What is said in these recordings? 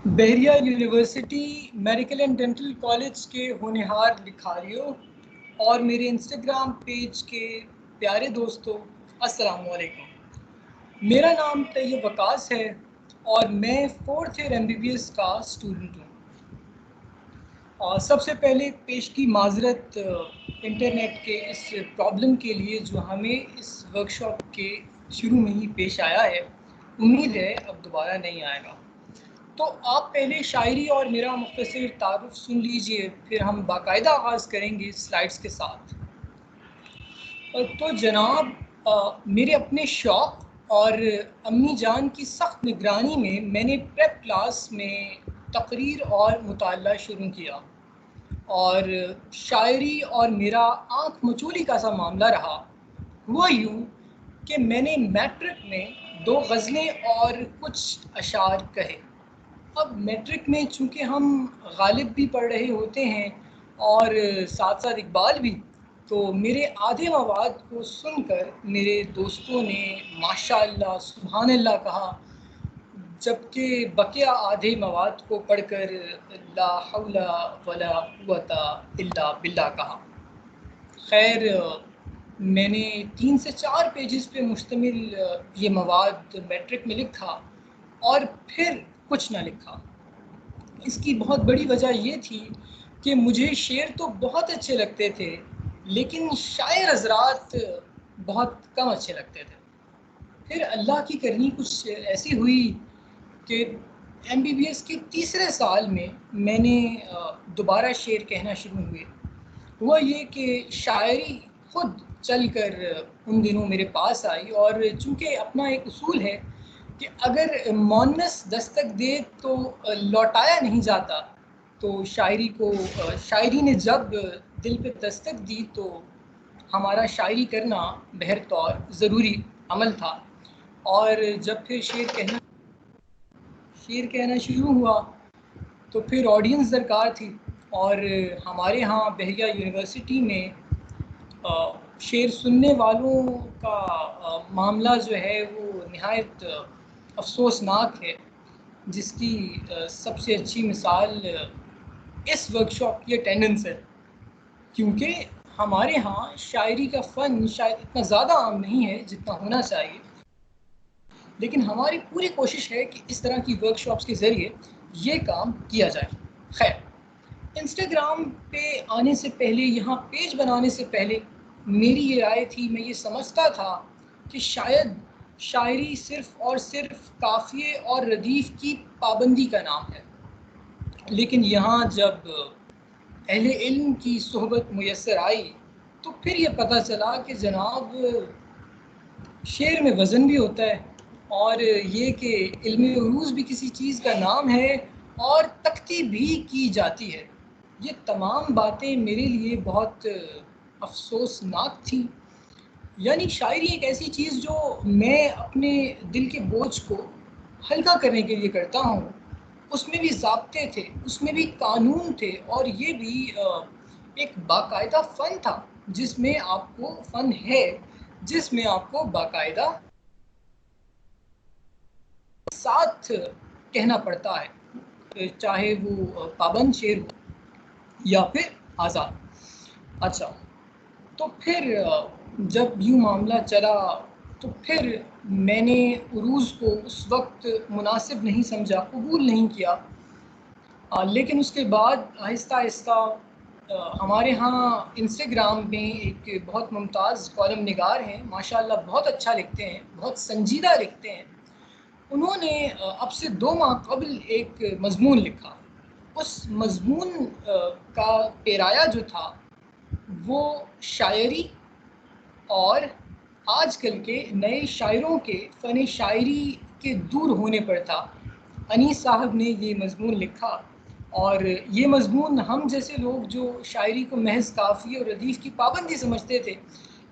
Bahria university medical and dental college के होनहार लिखारियों और मेरे इंस्टाग्राम पेज के प्यारे दोस्तों, अस्सलाम वालेकुम। मेरा नाम तैयब वकास है और मैं 4th ईयर MBBS का स्टूडेंट हूँ। और सबसे पहले पेश की माजरत इंटरनेट के इस प्रॉब्लम के लिए जो हमें इस वर्कशॉप के शुरू में ही पेश आया है। उम्मीद है अब दोबारा नहीं आएगा। तो आप पहले शायरी और मेरा मुख्तसर तारुफ सुन लीजिए, फिर हम बाकायदा आगाज़ करेंगे स्लाइड्स के साथ। तो जनाब, मेरे अपने शौक़ और अम्मी जान की सख्त निगरानी में मैंने प्रेप क्लास में तकरीर और मुताला शुरू किया और शायरी और मेरा आँख मचोली का सा मामला रहा। हुआ यूँ कि मैंने मैट्रिक में 2 गज़लें और कुछ अशार कहे। अब मैट्रिक में चूँकि हम गालिब भी पढ़ रहे होते हैं और साथ साथ इकबाल भी, तो मेरे आधे मवाद को सुनकर मेरे दोस्तों ने माशाअल्लाह सुभान अल्लाह कहा, जबकि बकिया आधे मवाद को पढ़कर ला हौला वला कुव्वता इल्ला बिल्लाह कहा। खैर, मैंने 3 से 4 पेजेस पे मुश्तमिल ये मवाद मैट्रिक में लिखा और फिर कुछ ना लिखा। इसकी बहुत बड़ी वजह ये थी कि मुझे शेर तो बहुत अच्छे लगते थे, लेकिन शायर हज़रात बहुत कम अच्छे लगते थे। फिर अल्लाह की करनी कुछ ऐसी हुई कि MBBS के तीसरे साल में मैंने दोबारा शेर कहना शुरू हुए। हुआ ये कि शायरी खुद चल कर उन दिनों मेरे पास आई और चूँकि अपना एक उसूल है कि अगर मुअन्नस दस्तक दे तो लौटाया नहीं जाता, तो शायरी ने जब दिल पे दस्तक दी तो हमारा शायरी करना बहर तौर ज़रूरी अमल था। और जब फिर शेर कहना शुरू हुआ तो फिर ऑडियंस दरकार थी और हमारे यहाँ बहरिया यूनिवर्सिटी में शेर सुनने वालों का मामला जो है वो निहायत अफसोसनाक है, जिसकी सबसे अच्छी मिसाल इस वर्कशॉप की अटेंडेंस है। क्योंकि हमारे यहाँ शायरी का फ़न शायद इतना ज़्यादा आम नहीं है जितना होना चाहिए, लेकिन हमारी पूरी कोशिश है कि इस तरह की वर्कशॉप्स के ज़रिए ये काम किया जाए। खैर, इंस्टाग्राम पे आने से पहले, यहाँ पेज बनाने से पहले मेरी ये राय थी, मैं ये समझता था कि शायद शायरी सिर्फ़ और सिर्फ काफ़िए और रदीफ़ की पाबंदी का नाम है। लेकिन यहाँ जब अहले इल्म की सोहबत मुयस्सर आई तो फिर ये पता चला कि जनाब, शेर में वज़न भी होता है और ये कि इल्म उरूज़ भी किसी चीज़ का नाम है और तख्ती भी की जाती है। ये तमाम बातें मेरे लिए बहुत अफसोसनाक थी। यानी शायरी एक ऐसी चीज़ जो मैं अपने दिल के बोझ को हल्का करने के लिए करता हूँ, उसमें भी ज़ाब्ते थे, उसमें भी कानून थे और ये भी एक बाकायदा फ़न था, जिसमें आपको फ़न है, जिसमें आपको बाकायदा साथ कहना पड़ता है, चाहे वो पाबंद शेर हो या फिर आज़ाद। अच्छा, तो फिर जब यूँ मामला चला तो फिर मैंने उरूज़ को उस वक्त मुनासिब नहीं समझा, कबूल नहीं किया। लेकिन उसके बाद आहिस्ता आहिस्ता हमारे यहाँ इंस्टाग्राम में एक बहुत मुमताज़ कॉलम निगार हैं, माशाअल्लाह बहुत अच्छा लिखते हैं, बहुत संजीदा लिखते हैं। उन्होंने अब से 2 माह कबल एक मज़मून लिखा। उस मज़मून का पेराया जो था वो शायरी और आजकल के नए शायरों के फ़न शायरी के दूर होने पर था। अनीस साहब ने ये मज़मून लिखा और ये मज़मून हम जैसे लोग जो शायरी को महज़ काफ़िए और रदीफ़ की पाबंदी समझते थे,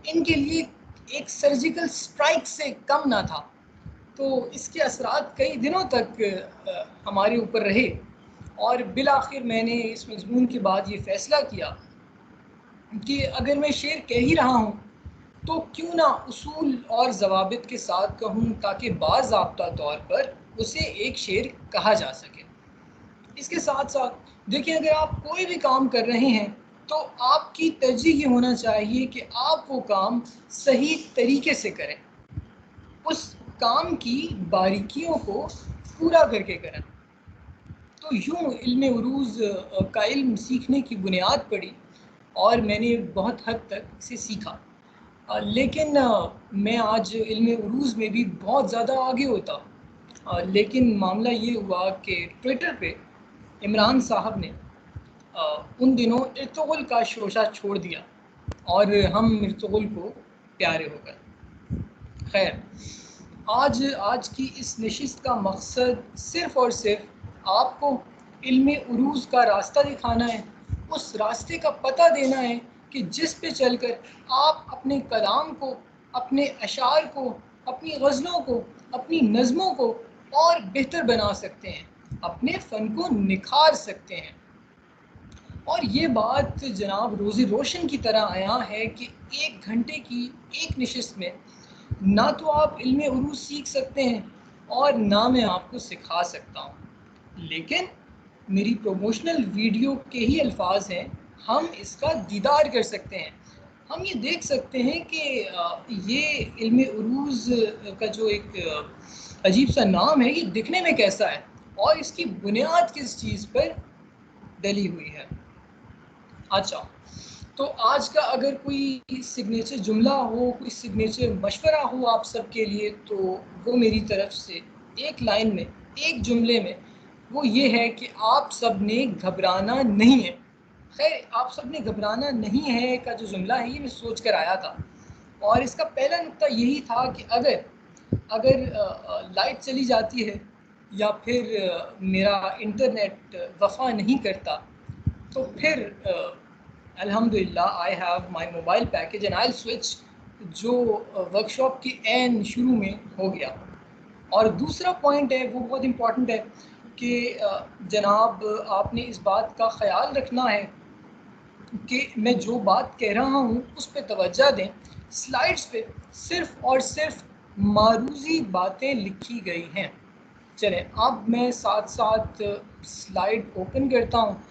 इनके लिए एक सर्जिकल स्ट्राइक से कम ना था। तो इसके असरात कई दिनों तक हमारे ऊपर रहे और बिलाखिर मैंने इस मज़मून के बाद ये फ़ैसला किया कि अगर मैं शेर कह ही रहा हूँ तो क्यों ना उसूल और ज़वाबित के साथ कहूँ, ताकि बाज़ाब्ता तौर पर उसे एक शेर कहा जा सके। इसके साथ साथ देखिए, अगर आप कोई भी काम कर रहे हैं तो आपकी तरजीह ये होना चाहिए कि आप वो काम सही तरीके से करें, उस काम की बारीकियों को पूरा करके करें। तो यूँ इल्म उरूज़ का इल्म सीखने की बुनियाद पड़ी और मैंने बहुत हद तक इसे सीखा। लेकिन मैं आज इल्म उरूज़ में भी बहुत ज़्यादा आगे होता, लेकिन मामला ये हुआ कि ट्विटर पे इमरान साहब ने उन दिनों इर्तुगरुल का शोशा छोड़ दिया और हम इर्तुगरुल को प्यारे हो गए। खैर, आज आज की इस नशिस्त का मकसद सिर्फ़ और सिर्फ आपको इल्म उरूज़ का रास्ता दिखाना है, उस रास्ते का पता देना है कि जिस पे चलकर आप अपने कलाम को, अपने अशार को, अपनी गज़लों को, अपनी नज़मों को और बेहतर बना सकते हैं, अपने फ़न को निखार सकते हैं। और ये बात जनाब रोज़ी रोशन की तरह आया है कि 1 घंटे की एक नशिस्त में ना तो आप इल्म उरूज़ सीख सकते हैं और ना मैं आपको सिखा सकता हूँ, लेकिन मेरी प्रमोशनल वीडियो के ही अल्फाज हैं, हम इसका दीदार कर सकते हैं। हम ये देख सकते हैं कि ये इल्म उरूज़ का जो एक अजीब सा नाम है, ये दिखने में कैसा है और इसकी बुनियाद किस चीज़ पर डली हुई है। अच्छा, तो आज का अगर कोई सिग्नेचर जुमला हो, कोई सिग्नेचर मशवरा हो आप सबके लिए, तो वो मेरी तरफ से एक लाइन में, एक जुमले में, वो ये है कि आप सब ने घबराना नहीं है। खैर, आप सब ने घबराना नहीं है का जो जुमला है, ये मैं सोच कर आया था और इसका पहला नुक्ता यही था कि अगर अगर लाइट चली जाती है या फिर मेरा इंटरनेट वफ़ा नहीं करता, तो फिर अल्हम्दुलिल्लाह I have my mobile package and I will switch, जो वर्कशॉप के एन शुरू में हो गया। और दूसरा पॉइंट है, वो बहुत इम्पॉर्टेंट है कि जनाब आपने इस बात का ख़याल रखना है कि मैं जो बात कह रहा हूँ उस पे तवज्जो दें। स्लाइड्स पे सिर्फ़ और सिर्फ मारूज़ी बातें लिखी गई हैं। चलें, अब मैं साथ साथ स्लाइड ओपन करता हूँ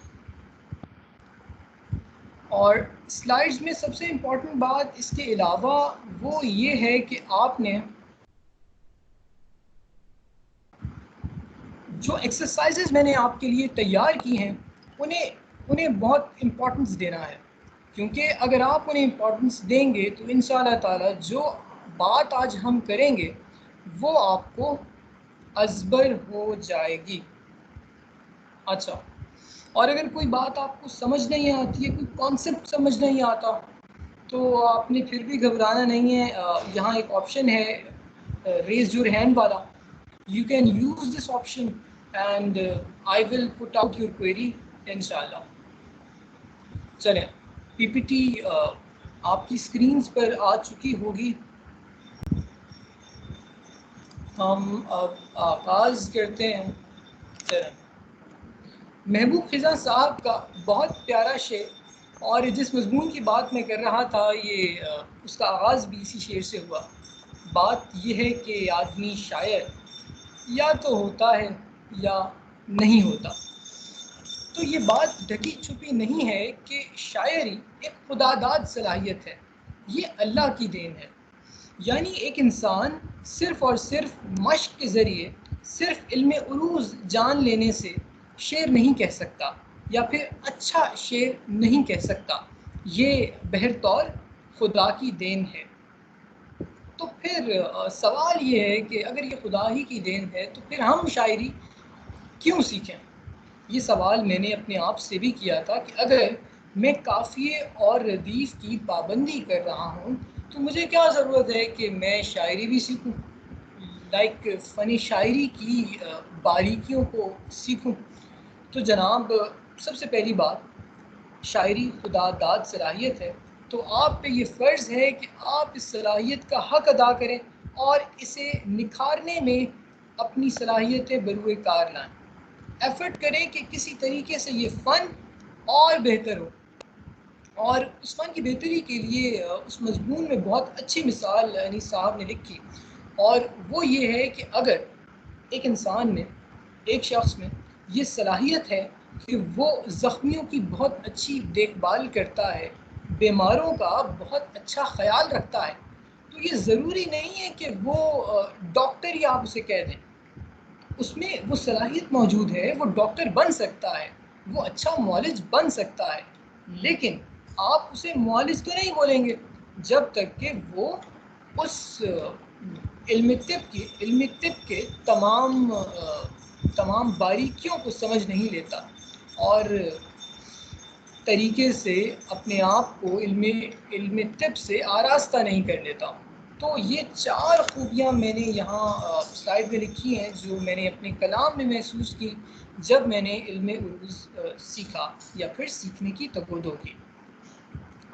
और स्लाइड्स में सबसे इम्पॉर्टेंट बात इसके अलावा वो ये है कि आपने जो एक्सरसाइजेज़ मैंने आपके लिए तैयार की हैं, उन्हें उन्हें बहुत इम्पोर्टेंस देना है, क्योंकि अगर आप उन्हें इम्पोर्टेंस देंगे तो इंशाअल्लाह ताला जो बात आज हम करेंगे वो आपको अज़बर हो जाएगी। अच्छा, और अगर कोई बात आपको समझ नहीं आती है, कोई कॉन्सेप्ट समझ नहीं आता, तो आपने फिर भी घबराना नहीं है। यहाँ एक ऑप्शन है रेज़ योर हैंड वाला, you can use this option and I will put out your query इंशाल्लाह। चलें, पीपीटी आपकी स्क्रीन्स पर आ चुकी होगी। हम अब आगाज़ करते हैं। चलें, महबूब ख़िज़ा साहब का बहुत प्यारा शेर, और जिस मज़मून की बात मैं कर रहा था ये उसका आगाज़ भी इसी शेर से हुआ। बात यह है कि आदमी शायर या तो होता है या नहीं होता। तो ये बात ढकी छुपी नहीं है कि शायरी एक खुदादाद सलाहियत है, ये अल्लाह की देन है। यानी एक इंसान सिर्फ़ और सिर्फ मश्क के ज़रिए, सिर्फ इल्म उरूज़ जान लेने से शेर नहीं कह सकता या फिर अच्छा शेर नहीं कह सकता। ये बहरतौर खुदा की देन है। तो फिर सवाल ये है कि अगर ये खुदा ही की देन है तो फिर हम शायरी क्यों सीखें? ये सवाल मैंने अपने आप से भी किया था कि अगर मैं काफ़िए और रदीफ़ की पाबंदी कर रहा हूँ तो मुझे क्या ज़रूरत है कि मैं शायरी भी सीखूँ, लाइक फ़नी शायरी की बारीकियों को सीखूँ। तो जनाब, सबसे पहली बात, शायरी खुदादाद सलाहियत है, तो आप पे ये फ़र्ज़ है कि आप इस सलाहियत का हक़ अदा करें और इसे निखारने में अपनी सलाहियतें बरूए कार लाएँ। एफ़र्ट करें कि किसी तरीके से ये फ़न और बेहतर हो, और उस फ़न की बेहतरी के लिए उस मज़मून में बहुत अच्छी मिसाल अनीस साहब ने लिखी, और वो ये है कि अगर एक इंसान में, एक शख्स में ये सलाहियत है कि वो ज़ख्मियों की बहुत अच्छी देखभाल करता है, बीमारों का बहुत अच्छा ख्याल रखता है। तो ये ज़रूरी नहीं है कि वो डॉक्टर ही आप उसे कह दें, उसमें वो सलाहियत मौजूद है, वो डॉक्टर बन सकता है, वो अच्छा मुआलिज बन सकता है, लेकिन आप उसे मुआलिज तो नहीं बोलेंगे जब तक कि वो उस इल्म तिब के तमाम बारीकियों को समझ नहीं लेता और तरीके से अपने आप को इल्म तिब से आरास्ता नहीं कर लेता। तो ये 4 खूबियाँ मैंने यहाँ स्लाइड में लिखी हैं जो मैंने अपने कलाम में महसूस की जब मैंने इल्म उरूज़ सीखा या फिर सीखने की तगोदो की।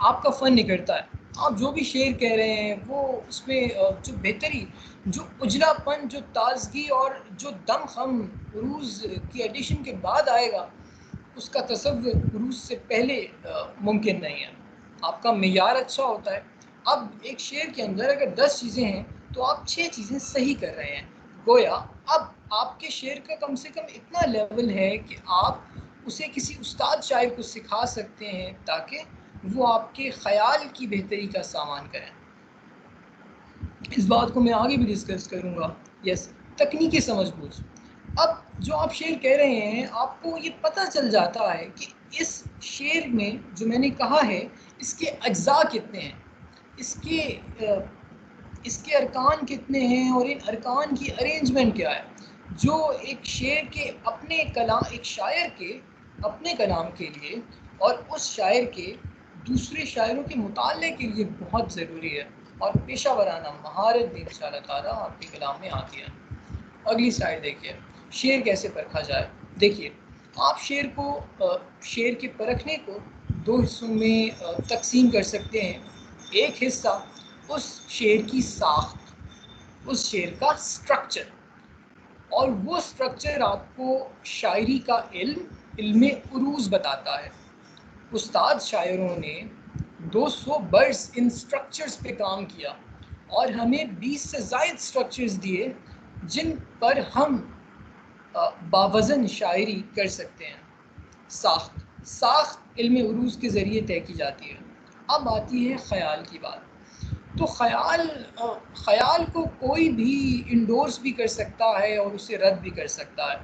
आपका फ़न निकलता है, आप जो भी शेर कह रहे हैं वो उसमें जो बेहतरी, जो उजलापन, जो ताज़गी और जो दमख़म उरूज़ की एडिशन के बाद आएगा, उसका तसव्वुर उरूज़ से पहले मुमकिन नहीं है। आपका मेयार अच्छा होता है। अब एक शेर के अंदर अगर 10 चीज़ें हैं तो आप 6 चीज़ें सही कर रहे हैं। गोया अब आपके शेर का कम से कम इतना लेवल है कि आप उसे किसी उस्ताद शायर को सिखा सकते हैं ताकि वो आपके ख़याल की बेहतरी का सामान करें। इस बात को मैं आगे भी डिस्कस करूँगा। यस, तकनीकी समझ-बूझ। अब जो आप शेर कह रहे हैं, आपको ये पता चल जाता है कि इस शेर में जो मैंने कहा है, इसके अज्जा कितने हैं, इसके अरकान कितने हैं और इन अरकान की अरेंजमेंट क्या है, जो एक शेर के अपने कलाम, एक शायर के अपने कलाम के लिए और उस शायर के दूसरे शायरों के मुताले के लिए बहुत ज़रूरी है और पेशा वराना महारत भी इंशाअल्लाह ताला आपके कलाम में आती है। अगली स्लाइड देखिए, शेर कैसे परखा जाए। देखिए, आप शेर के परखने को 2 हिस्सों में तकसीम कर सकते हैं। एक हिस्सा उस शेर की साख्त, उस शेर का स्ट्रक्चर, और वो स्ट्रक्चर आपको शायरी का इल्म उरूज़ बताता है। उस्ताद शायरों ने 200 बर्स इन स्ट्रक्चर्स पे काम किया और हमें 20 से ज़ायद स्ट्रक्चर्स दिए जिन पर हम बावज़न शायरी कर सकते हैं। साख्त इल्म उरूज़ के ज़रिए तय की जाती है। अब आती है ख़याल की बात। तो ख़याल को कोई भी इंडोर्स भी कर सकता है और उसे रद्द भी कर सकता है।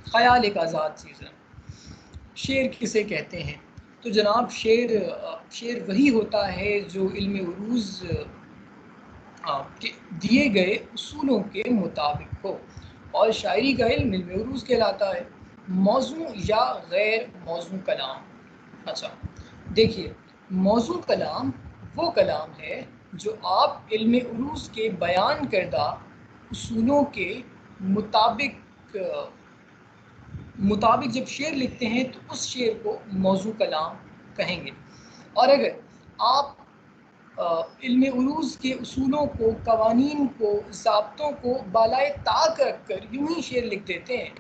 ख़याल एक आज़ाद चीज़ है। शेर किसे कहते हैं? तो जनाब, शेर वही होता है जो इल्म उरूज़ के दिए गए उसूलों के मुताबिक हो, और शायरी का इल्म इल्म उरूज़ कहलाता है। मौज़ू या गैर मौज़ू कलाम। अच्छा, देखिए, मौज़ू कलाम वो कलाम है जो आप इल्म उरूज़ के बयान करदा उसूलों के मुताबिक जब शेर लिखते हैं तो उस शेर को मौज़ू कलाम कहेंगे। और अगर आप इल्म उरूज़ के उसूलों को, कवानीन को, ज़ाब्तों को बालाए ताक रख कर यूँ ही शेर लिख देते हैं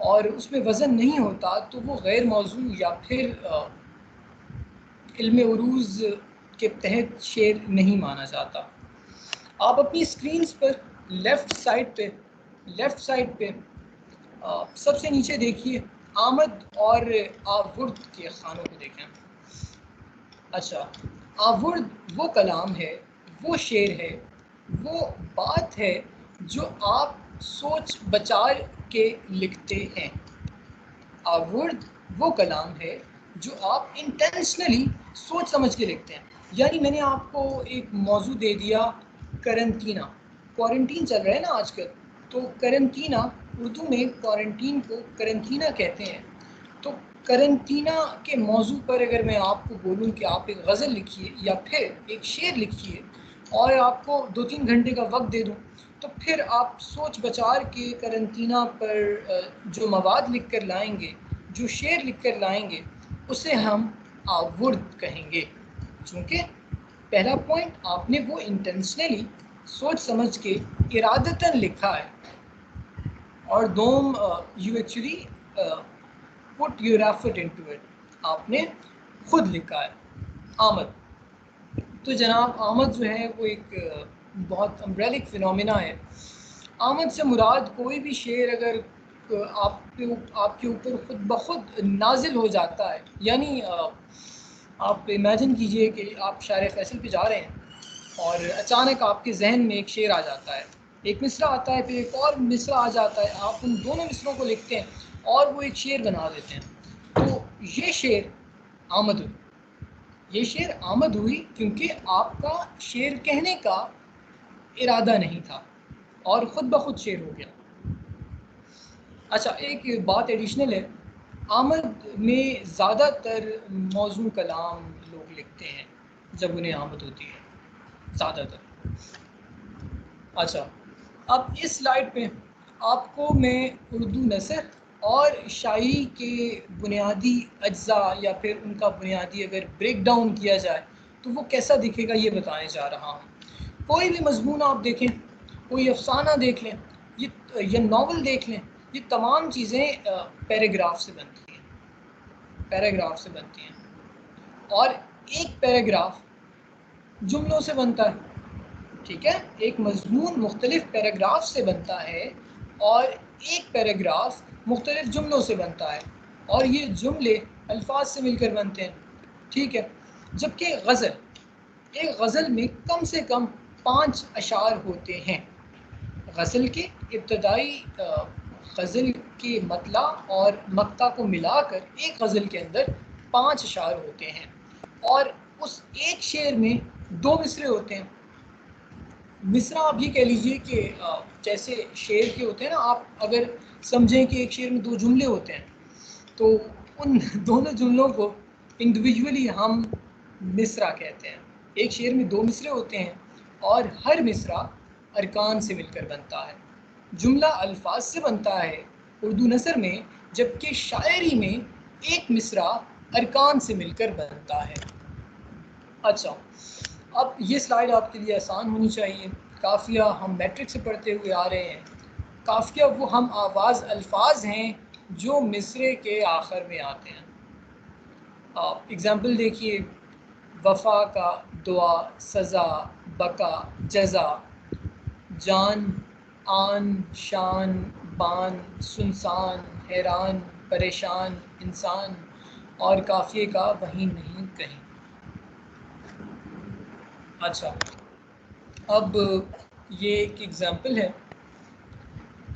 और उसमें वज़न नहीं होता, तो वो गैर मौज़ू या फिर इल्म उरूज़ के तहत शेर नहीं माना जाता। आप अपनी स्क्रीन्स पर लेफ़्ट साइड पे सबसे नीचे देखिए, आमद और आवुर्द के खानों को देखें। अच्छा, आवुर्द वो कलाम है, वो शेर है, वो बात है जो आप सोच बचार के लिखते हैं। आवुर्द वो कलाम है जो आप इंटेंशनली सोच समझ के लिखते हैं। यानी मैंने आपको एक मौजू दे दिया, करंटीना, क्वारंटीन चल रहा है ना आजकल, तो करंटीना, उर्दू में क्वारंटीन को करंटीना कहते हैं। तो करंटीना के मौजू पर अगर मैं आपको बोलूं कि आप एक गज़ल लिखिए या फिर एक शेर लिखिए और आपको 2-3 घंटे का वक्त दे दूं, तो फिर आप सोच बचार के करंटीना पर जो मवाद लिख कर लाएंगे, जो शेर लिख कर लाएंगे, उसे हम आवुर्द कहेंगे। चूँकि पहला पॉइंट, आपने वो इंटेंशनली सोच समझ के इरादतन लिखा है, और दोम you actually put your effort into it, आपने खुद लिखा है। आमद, तो जनाब, आमद जो है वो एक बहुत अम्ब्रेलिक फिनोमिना है। आमद से मुराद कोई भी शेर अगर आप आपके ऊपर खुद ब खुद नाजिल हो जाता है। यानी आप इमेजिन कीजिए कि आप शायर फैसल पे जा रहे हैं और अचानक आपके जहन में एक शेर आ जाता है, एक मिसरा आता है, फिर एक और मिसरा आ जाता है, आप उन दोनों मिसरों को लिखते हैं और वो एक शेर बना देते हैं। तो ये शेर आमद हुई, ये शेर आमद हुई क्योंकि आपका शेर कहने का इरादा नहीं था और ख़ुद ब खुद शेर हो गया। अच्छा, एक बात एडिशनल है, आमद में ज़्यादातर मौजूद कलाम लोग लिखते हैं जब उन्हें आमद होती है, ज़्यादातर। अच्छा, अब इस स्लाइड पे आपको मैं उर्दू नसर और शायरी के बुनियादी अज्जा या फिर उनका बुनियादी अगर ब्रेक डाउन किया जाए तो वो कैसा दिखेगा ये बताने जा रहा हूँ। कोई भी मजमून आप देखें, कोई अफसाना देख लें, ये नावल देख लें, ये तमाम चीज़ें पैराग्राफ से बनती हैं, पैराग्राफ से बनती हैं और एक पैराग्राफ जुमलों से बनता है। ठीक है, एक मजमून मुख्तलिफ पैराग्राफ से बनता है और एक पैराग्राफ मुख्तलिफ जुमलों से बनता है और ये जुमले अल्फाज से मिलकर बनते हैं। ठीक है, जबकि गज़ल, एक गज़ल में कम से कम 5 अशार होते हैं। गज़ल के इब्तदाई गज़ल के मतला और मक्ता को मिलाकर एक गज़ल के अंदर 5 अशार होते हैं और उस एक शेर में 2 मिसरे होते हैं। मिसरा आप ये कह लीजिए कि जैसे शेर के होते हैं ना, आप अगर समझें कि एक शेर में 2 जुमले होते हैं तो उन दोनों जुमलों को इंडिविजुअली हम मिसरा कहते हैं। एक शेर में 2 मिसरे होते हैं और हर मिसरा अरकान से मिलकर बनता है। जुमला अल्फाज से बनता है उर्दू नसर में, जबकि शायरी में एक मिसरा अरकान से मिलकर बनता है। अच्छा, अब ये स्लाइड आपके लिए आसान होनी चाहिए। काफ़िया हम मैट्रिक से पढ़ते हुए आ रहे हैं। काफ़िया वो हम आवाज़ अल्फाज हैं जो मिसरे के आखिर में आते हैं। आप एग्ज़ाम्पल देखिए, वफ़ा का दुआ, सज़ा, बका, जज़ा, जान, आन, शान, बान, सुनसान, हैरान, परेशान, इंसान और काफ़िए का वहीं नहीं कहीं। अच्छा, अब ये एक एग्ज़ाम्पल है।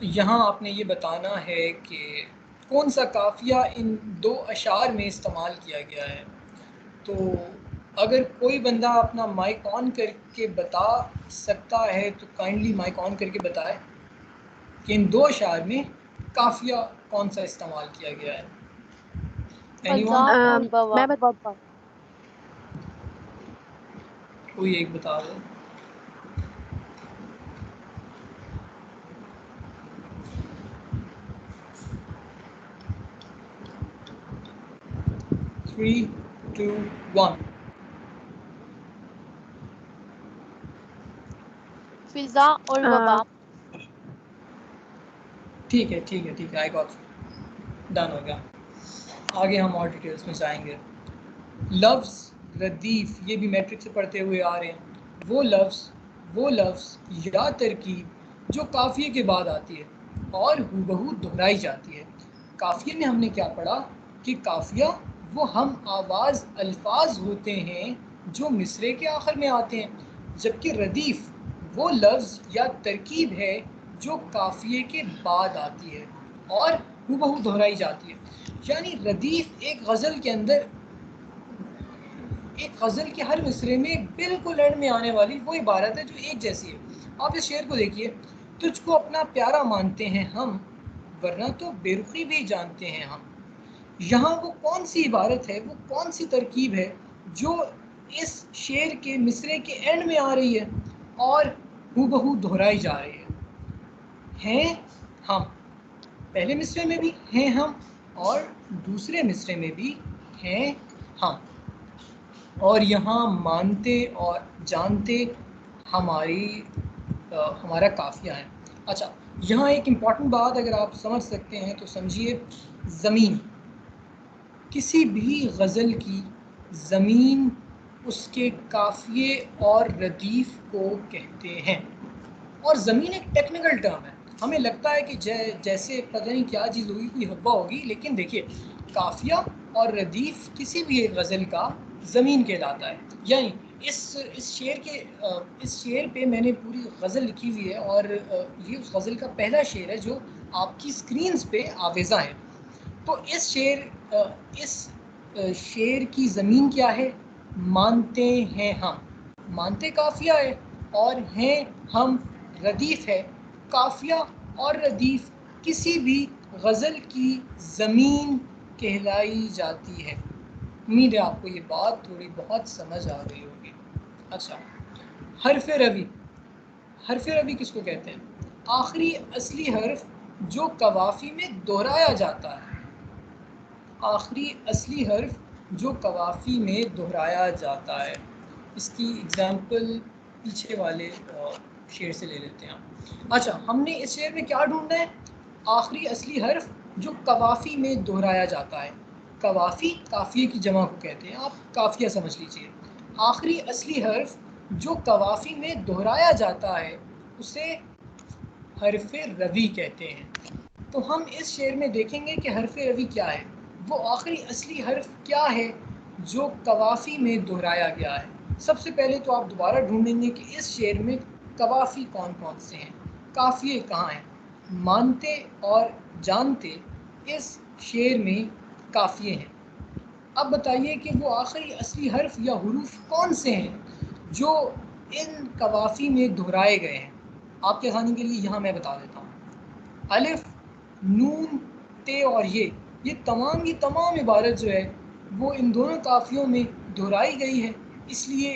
यहाँ आपने ये बताना है कि कौन सा काफ़िया इन 2 अशार में इस्तेमाल किया गया है। तो अगर कोई बंदा अपना माइक ऑन करके बता सकता है तो काइंडली माइक ऑन करके बताए कि इन 2 अशार में काफ़िया कौन सा इस्तेमाल किया गया है। एनीवन? मैं बताऊँ? कोई एक बता दो। Three, to, one. फिजा और वबा। ठीक है, ठीक है, ठीक है, आई गॉट, डन हो गया। आगे हम और डिटेल्स में जाएंगे। लफ्ज़ रदीफ़, ये भी मैट्रिक से पढ़ते हुए आ रहे हैं। वो लफ्ज़ या तरकीब जो काफ़िए के बाद आती है और हूबहू दोहराई जाती है। काफ़िए में हमने क्या पढ़ा कि काफ़िया वो हम आवाज़ अल्फाज होते हैं जो मिसरे के आखिर में आते हैं, जबकि रदीफ़ वो लफ्ज़ या तरकीब है जो काफ़िए के बाद आती है और हूबहू दोहराई जाती है। यानी रदीफ़ एक गज़ल के अंदर, एक गज़ल के हर मिसरे में बिल्कुल एंड में आने वाली वो इबारत है जो एक जैसी है। आप इस शेर को देखिए, तुझको अपना प्यारा मानते हैं हम, वरना तो बेरुखी भी जानते हैं हम। यहाँ वो कौन सी इबारत है, वो कौन सी तरकीब है जो इस शेर के मिसरे के एंड में आ रही है और हूबहू दोहराई जा रही है? हैं हम, पहले मिसरे में भी हैं हम और दूसरे मिसरे में भी हैं हम, और यहाँ मानते और जानते हमारा काफ़िया है। अच्छा, यहाँ एक इम्पॉर्टेंट बात अगर आप समझ सकते हैं तो समझिए, ज़मीन, किसी भी गज़ल की ज़मीन उसके काफ़िए और रदीफ़ को कहते हैं। और ज़मीन एक टेक्निकल टर्म है, हमें लगता है कि जैसे पता नहीं क्या चीज़ होगी, कोई हब्बा होगी, लेकिन देखिए काफिया और रदीफ किसी भी एक गज़ल का ज़मीन कहलाता है। यानी इस शेर पे मैंने पूरी गज़ल लिखी हुई है और ये उस गज़ल का पहला शेर है जो आपकी स्क्रीन्स पे आवेज़ा है। तो इस शेर की ज़मीन क्या है? मानते हैं हम, मानते काफिया है और हैं हम रदीफ है। काफिया और रदीफ किसी भी गज़ल की ज़मीन कहलाई जाती है। उम्मीद है आपको ये बात थोड़ी बहुत समझ आ गई होगी। अच्छा, हर्फ रवी। हर्फ रवी किसको कहते हैं? आखिरी असली हर्फ जो कवाफी में दोहराया जाता है। आखिरी असली हर्फ जो कवाफी में दोहराया जाता है। इसकी एग्जाम्पल पीछे वाले शेर से ले लेते हैं। अच्छा, हमने इस शेर में क्या ढूंढना है? आखिरी असली हर्फ जो कवाफी में दोहराया जाता है। कवाफी काफिए की जमा को कहते हैं, आप काफिया समझ लीजिए। आखिरी असली हर्फ जो कवाफी में दोहराया जाता है उसे हर्फ रवी कहते हैं। तो हम इस शेर में देखेंगे कि हर्फ रवी क्या है, वो आखिरी असली हर्फ क्या है जो कवाफी में दोहराया गया है। सबसे पहले तो आप दोबारा ढूंढेंगे कि इस शेर में कवाफी कौन कौन से हैं, काफिए कहाँ हैं। मानते और जानते इस शेर में काफिए हैं। अब बताइए कि वो आखिरी असली हर्फ या हुरूफ कौन से हैं जो इन कवाफी में दोहराए गए हैं। आपके आसानी के लिए यहाँ मैं बता देता हूँ। अलिफ, नून, ते और ये तमाम इबारत जो है वो इन दोनों काफियों में दोहराई गई है, इसलिए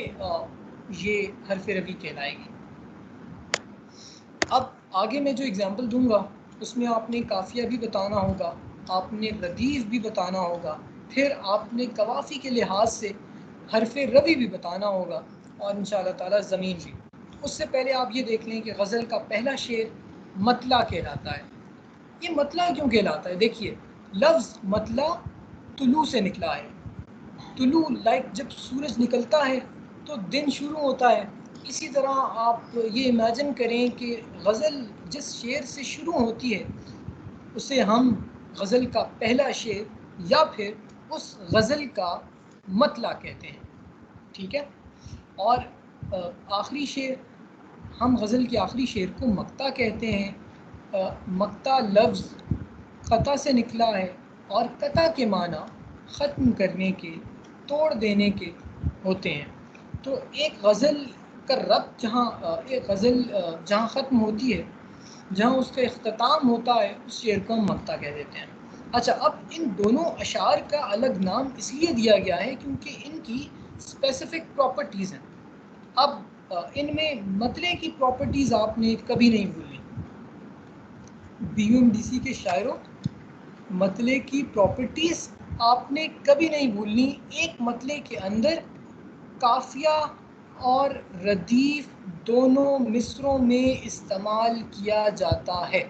ये हर्फ रवी कहलाएगी। अब आगे मैं जो एग्जांपल दूंगा उसमें आपने काफिया भी बताना होगा, आपने रदीफ भी बताना होगा, फिर आपने कवाफी के लिहाज से हर्फ रवी भी बताना होगा और इंशाअल्लाह ताला ज़मीन भी। उससे पहले आप ये देख लें कि गज़ल का पहला शेर मतला कहलाता है। ये मतला क्यों कहलाता है? देखिए, लफ्ज़ मतला तुलू से निकला है। तुलू लाइक जब सूरज निकलता है तो दिन शुरू होता है। इसी तरह आप ये इमेजिन करें कि गज़ल जिस शेर से शुरू होती है उसे हम गज़ल का पहला शेर या फिर उस गज़ल का मतला कहते हैं। ठीक है। और आखिरी शेर, हम गज़ल के आखिरी शेर को मक्ता कहते हैं। मक्ता लफ्ज़ क़ता से निकला है और क़ता के माना ख़त्म करने के, तोड़ देने के होते हैं। तो एक गज़ल का रब्त एक गज़ल जहाँ ख़त्म होती है, जहाँ उसका इख्तिताम होता है, उस शेर को हम मक्ता कह देते हैं। अच्छा, अब इन दोनों अशार का अलग नाम इसलिए दिया गया है क्योंकि इनकी स्पेसिफ़िक प्रॉपर्टीज़ हैं। अब इनमें मतले की प्रॉपर्टीज़ आपने कभी नहीं भूलनी। BUMDC के शायरों, मतले की प्रॉपर्टीज़ आपने कभी नहीं भूलनी। एक मतले के अंदर काफिया और रदीफ दोनों मिसरों में इस्तेमाल किया जाता है।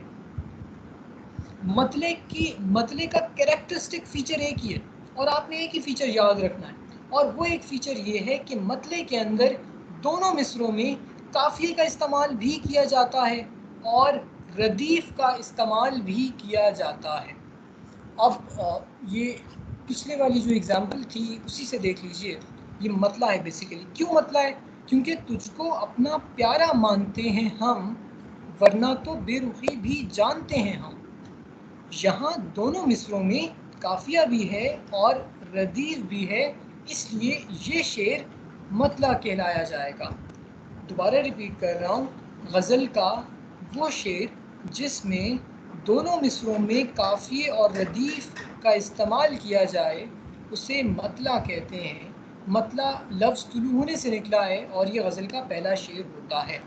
मतले का कैरेक्टरिस्टिक फ़ीचर एक ही है और आपने एक ही फ़ीचर याद रखना है, और वो एक फ़ीचर ये है कि मतले के अंदर दोनों मिसरों में काफ़िए का इस्तेमाल भी किया जाता है और रदीफ का इस्तेमाल भी किया जाता है। अब ये पिछले वाली जो एग्ज़ाम्पल थी उसी से देख लीजिए। ये मतला है बेसिकली। क्यों मतला है? क्योंकि तुझको अपना प्यारा मानते हैं हम, वरना तो बेरुखी भी जानते हैं हम। यहाँ दोनों मिसरों में काफिया भी है और रदीफ भी है, इसलिए ये शेर मतला कहलाया जाएगा। दोबारा रिपीट कर रहा हूँ, गज़ल का वो शेर जिसमें दोनों मिसरों में काफिए और रदीफ का इस्तेमाल किया जाए उसे मतला कहते हैं। मतला लफ्ज़ तुलू होने से निकला है और ये गज़ल का पहला शेर होता है।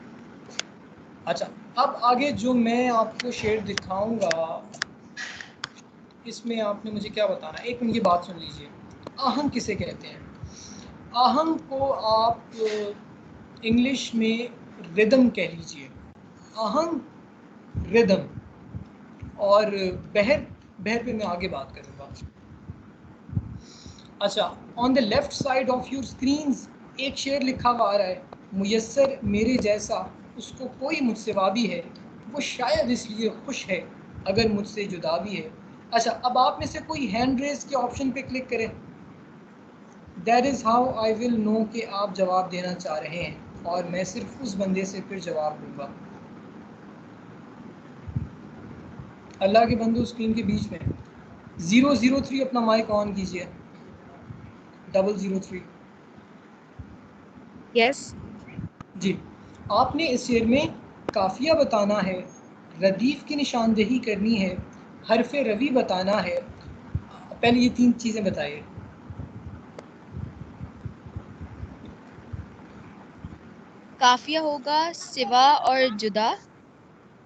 अच्छा, अब आगे जो मैं आपको शेर दिखाऊंगा इसमें आपने मुझे क्या बताना है। एक मिनट की बात सुन लीजिए। आहंग किसे कहते हैं? आहंग को आप इंग्लिश में रिदम कह लीजिए। आहंग, रिदम। और बहर बहर पे मैं आगे बात करूँगा। अच्छा, on the left side of your screens एक शेर लिखा हुआ आ रहा है, मुयस्सर मेरे जैसा उसको कोई मुझसे वाबी है, वो शायद इसलिए खुश है अगर मुझसे जुदा भी है। अच्छा, अब आप में से कोई हैंड रेज के ऑप्शन पे क्लिक करें। That is how I will know कि आप जवाब देना चाह रहे हैं और मैं सिर्फ उस बंदे से फिर जवाब दूंगा। अल्लाह के बंदू स्क्रीन के बीच में 003 अपना माइक ऑन कीजिए। 003 यस। जी। आपने इस शेर में काफिया बताना है, रदीफ की निशानदेही करनी है, हरफ रवी बताना है। पहले ये 3 चीज़ें बताइए। काफिया होगा सिवा और जुदा,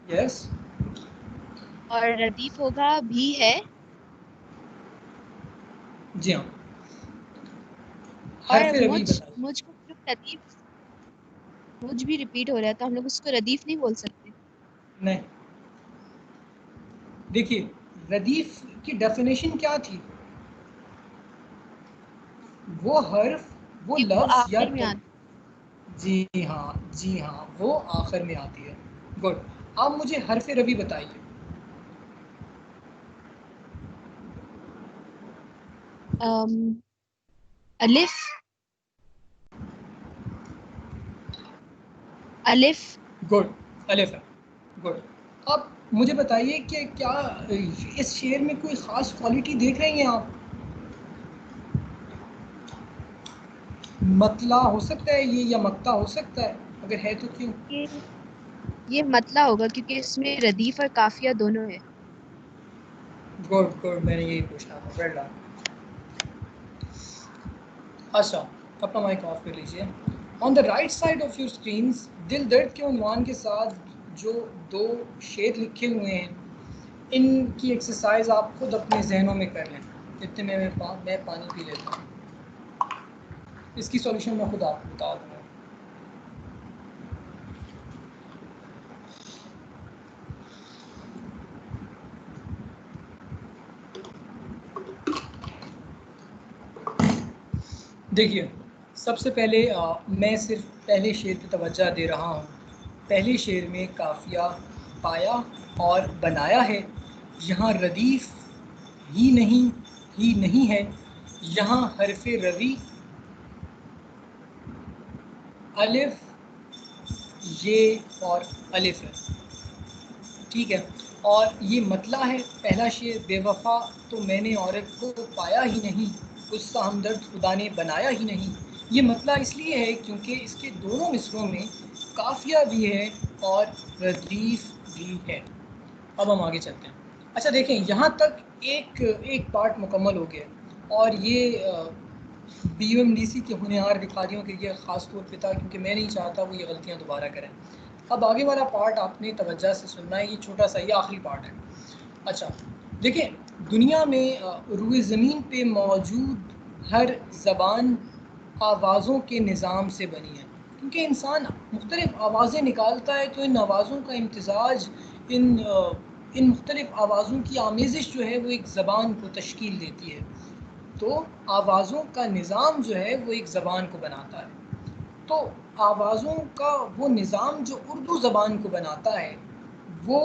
यस। और रदीफ होगा भी है, जी हाँ, और हरफ रवी बताइए। मुझको जो रदीफ, मुझ भी रिपीट हो रहा है तो हम लोग उसको रदीफ नहीं बोल सकते। नहीं, देखिए, रदीफ की डेफिनेशन क्या थी? वो हर्फ, वो कि वो लफ्ज़ या आखिर में आती। जी हाँ, जी हाँ, वो आखिर में आती है। गुड। आप मुझे हरफ रवी बताइए। अम, अलिफ, अलिफ। गुड, अलिफ है। गुड। अब मुझे बताइए कि क्या इस शेर में कोई ख़ास क्वालिटी देख रही हैं आप? मतला हो सकता है ये, या मक्ता हो सकता है, अगर है तो क्यों? ये ये मतला होगा क्योंकि इसमें रदीफ और काफिया दोनों है। गुड गुड, मैंने यही पूछना था। Well done. अच्छा, अपना माइक ऑफ कर लीजिए। On the right side of your screen दिल दर्द के उन्वान के साथ जो 2 शेर लिखे हुए हैं, इनकी एक्सरसाइज आप खुद अपने जहनों में कर लें। इतने में मैं पानी पी लेता हूँ। इसकी सॉल्यूशन मैं खुद आपको बता दूँगा। देखिए, सबसे पहले मैं सिर्फ पहले शेर पे तवज्जो दे रहा हूँ। पहले शेर में काफ़िया पाया और बनाया है। यहाँ रदीफ़ ही नहीं है। यहाँ हरफ रवी, अलिफ, ये और अलिफ है। ठीक है। और ये मतला है। पहला शेर, बेवफा तो मैंने औरत को पाया ही नहीं, उसका हमदर्द खुदा ने बनाया ही नहीं। ये मतला इसलिए है क्योंकि इसके दोनों मिसरों में काफिया भी है और रदीफ भी है। अब हम आगे चलते हैं। अच्छा देखें, यहाँ तक एक एक पार्ट मुकम्मल हो गया, और ये BUMDC के होनहार भिखारियों के लिए ख़ास तौर पे था, क्योंकि मैं नहीं चाहता वो ये गलतियाँ दोबारा करें। अब आगे वाला पार्ट आपने तवज्जो से सुनना है, ये छोटा सा, ये आखिरी पार्ट है। अच्छा देखिए, दुनिया में रुए ज़मीन पे मौजूद हर ज़बान आवाज़ों के निज़ाम से बनी है। क्योंकि इंसान मुख्तलिफ़ आवाज़ें निकालता है, तो इन आवाज़ों का इम्तिज़ाज, इन मुख्तलिफ़ आवाज़ों की आमेज़िश जो है वो एक ज़बान को तश्कील देती है। तो आवाज़ों का निज़ाम जो है वो एक ज़बान को बनाता है। तो आवाज़ों का वो निज़ाम जो उर्दू ज़बान को बनाता है, वो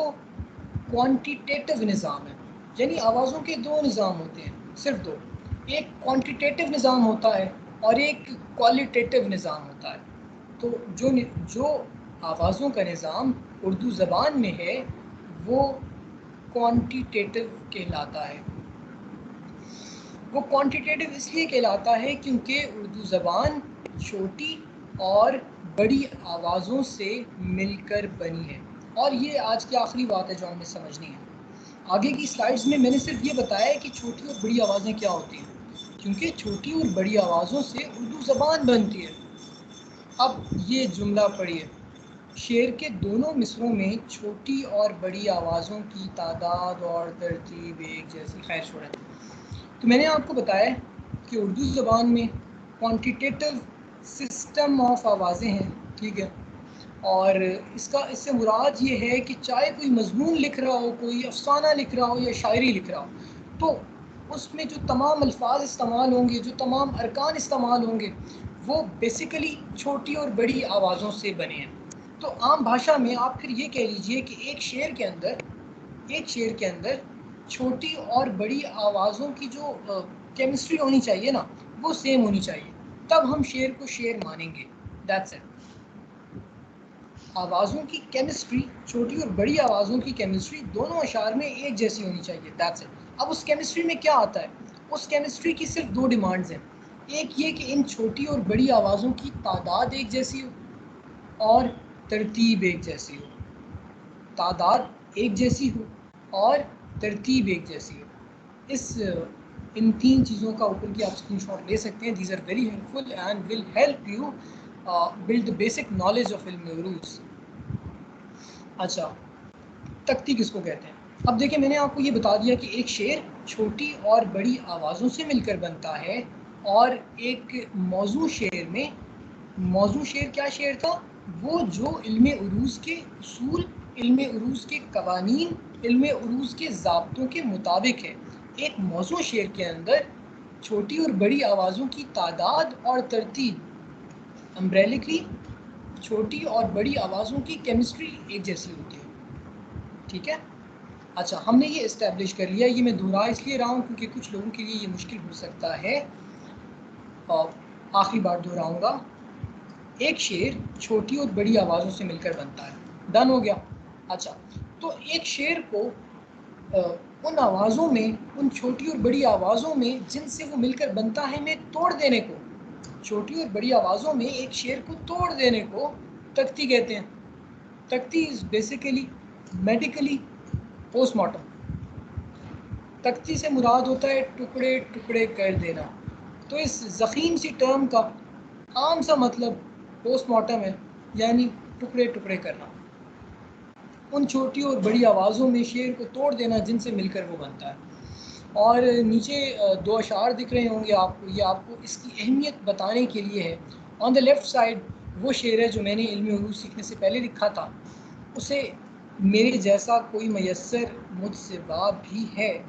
क्वांटिटेटिव निज़ाम है। यानी आवाज़ों के 2 निज़ाम होते हैं, सिर्फ 2। एक क्वांटिटेटिव निज़ाम होता है और एक क्वालिटेटिव निज़ाम होता है। तो जो आवाज़ों का निज़ाम उर्दू ज़बान में है, वो क्वांटिटेटिव कहलाता है। वो क्वांटिटेटिव इसलिए कहलाता है क्योंकि उर्दू ज़बान छोटी और बड़ी आवाज़ों से मिलकर बनी है। और ये आज की आखिरी बात है जो हमें समझनी है। आगे की स्लाइड्स में मैंने सिर्फ ये बताया है कि छोटी और बड़ी आवाज़ें क्या होती हैं, क्योंकि छोटी और बड़ी आवाज़ों से उर्दू ज़बान बनती है। अब ये जुमला पढ़िए। शेर के दोनों मिसरों में छोटी और बड़ी आवाज़ों की तादाद और तरतीब एक जैसी। खैर छोड़ें। तो मैंने आपको बताया कि उर्दू ज़बान में क्वांटिटेटिव सिस्टम ऑफ आवाज़ें हैं, ठीक है। और इससे मुराद ये है कि चाहे कोई मज़मून लिख रहा हो, कोई अफ़साना लिख रहा हो या शायरी लिख रहा हो, तो उसमें जो तमाम अल्फाज इस्तेमाल होंगे, जो तमाम अरकान इस्तेमाल होंगे, वो बेसिकली छोटी और बड़ी आवाज़ों से बने हैं। तो आम भाषा में आप फिर ये कह लीजिए कि एक शेर के अंदर छोटी और बड़ी आवाज़ों की जो केमिस्ट्री होनी चाहिए ना, वो सेम होनी चाहिए, तब हम शेर को शेर मानेंगे। That's it. आवाज़ों की केमिस्ट्री, छोटी और बड़ी आवाज़ों की केमिस्ट्री दोनों अशार में एक जैसी होनी चाहिए। That's it. अब उस केमिस्ट्री में क्या आता है? उस केमिस्ट्री की सिर्फ दो डिमांड्स हैं। एक ये कि इन छोटी और बड़ी आवाज़ों की तादाद एक जैसी हो और तरतीब एक जैसी हो। तादाद एक जैसी हो और तरतीब एक जैसी हो। इन तीन चीज़ों का ऊपर की आप स्क्रीनशॉट ले सकते हैं। These are very helpful and will help you build the basic knowledge of इल्म उरूज। अच्छा, तख्ती किसको कहते हैं? अब देखिए, मैंने आपको ये बता दिया कि एक शेर छोटी और बड़ी आवाज़ों से मिलकर बनता है, और एक मौजू शेर क्या शेर था? वो जो इल्म उरूज के उसूल, इल्म उरूज के कवानीन, इल्म उरूज के ज़ाब्तों के मुताबिक है। एक मौजू शेर के अंदर छोटी और बड़ी आवाज़ों की तादाद और तरतीब, अम्ब्रेलिकली छोटी और बड़ी आवाज़ों की केमिस्ट्री एक जैसी होती है। ठीक है? अच्छा, हमने ये इस्टेब्लिश कर लिया। ये मैं दोहरा इसलिए रहा हूँ क्योंकि कुछ लोगों के लिए ये मुश्किल हो सकता है, और आखिरी बार दोहराऊँगा। एक शेर छोटी और बड़ी आवाज़ों से मिलकर बनता है। डन हो गया? अच्छा, तो एक शेर को उन आवाज़ों में, उन छोटी और बड़ी आवाज़ों में जिनसे वो मिलकर बनता है, में तोड़ देने को, छोटी और बड़ी आवाज़ों में एक शेर को तोड़ देने को तख्ती कहते हैं। तख्ती इज़ बेसिकली मेडिकली पोस्टमार्टम। तख्ती से मुराद होता है टुकड़े टुकड़े कर देना। तो इस ज़ख़ीम सी टर्म का आम सा मतलब पोस्टमार्टम है, यानी टुकड़े टुकड़े करना। उन छोटी और बड़ी आवाज़ों में शेर को तोड़ देना जिनसे मिलकर वो बनता है। और नीचे दो अशार दिख रहे होंगे आपको, ये आपको इसकी अहमियत बताने के लिए है। ऑन द लेफ़्ट साइड वो शेर है जो मैंने इल्म उरूज सीखने से पहले लिखा था। उसे मेरे जैसा कोई मयस्सर मुझसे वा भी है,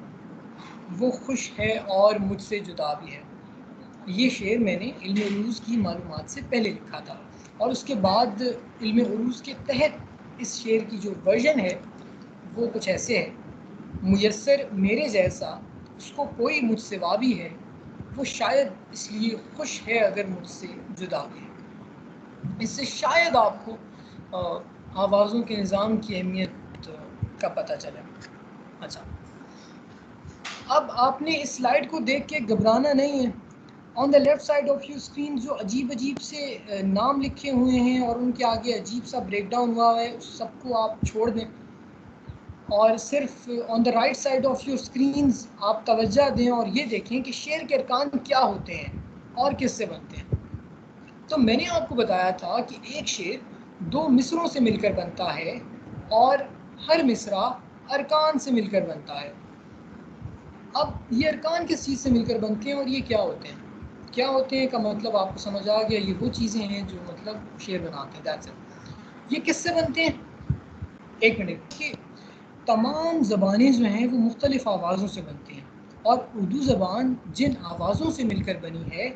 वो खुश है और मुझसे जुदा भी है। ये शेर मैंने इल्म उरूज की मालूमात से पहले लिखा था, और उसके बाद इल्म उरूज के तहत इस शेर की जो वर्जन है वो कुछ ऐसे है। मुयस्सर मेरे जैसा उसको कोई मुझसे वा भी है, वो शायद इसलिए खुश है अगर मुझसे जुदा भी है। इससे शायद आपको आवाज़ों के निज़ाम की अहमियत का पता चले। अच्छा, अब आपने इस स्लाइड को देख के घबराना नहीं है। On the left side of your screen जो अजीब अजीब से नाम लिखे हुए हैं और उनके आगे अजीब सा ब्रेकडाउन हुआ है, उस सबको आप छोड़ दें, और सिर्फ on the right side of your screens आप तवज्जो दें और ये देखें कि शेर के अरकान क्या होते हैं और किससे बनते हैं। तो मैंने आपको बताया था कि एक शेर दो मिसरों से मिलकर बनता है, और हर मिसरा अरकान से मिलकर बनता है। अब ये अरकान किस चीज़ से मिलकर बनते हैं और ये क्या होते हैं? क्या होते हैं का मतलब आपको समझ आ गया। ये वो चीज़ें हैं जो मतलब शेर बनाते हैं। That's it. ये किससे बनते हैं? एक मिनट कि तमाम ज़बानें जो हैं वो मुख्तलिफ़ आवाज़ों से बनती हैं, और उर्दू ज़बान जिन आवाज़ों से मिलकर बनी है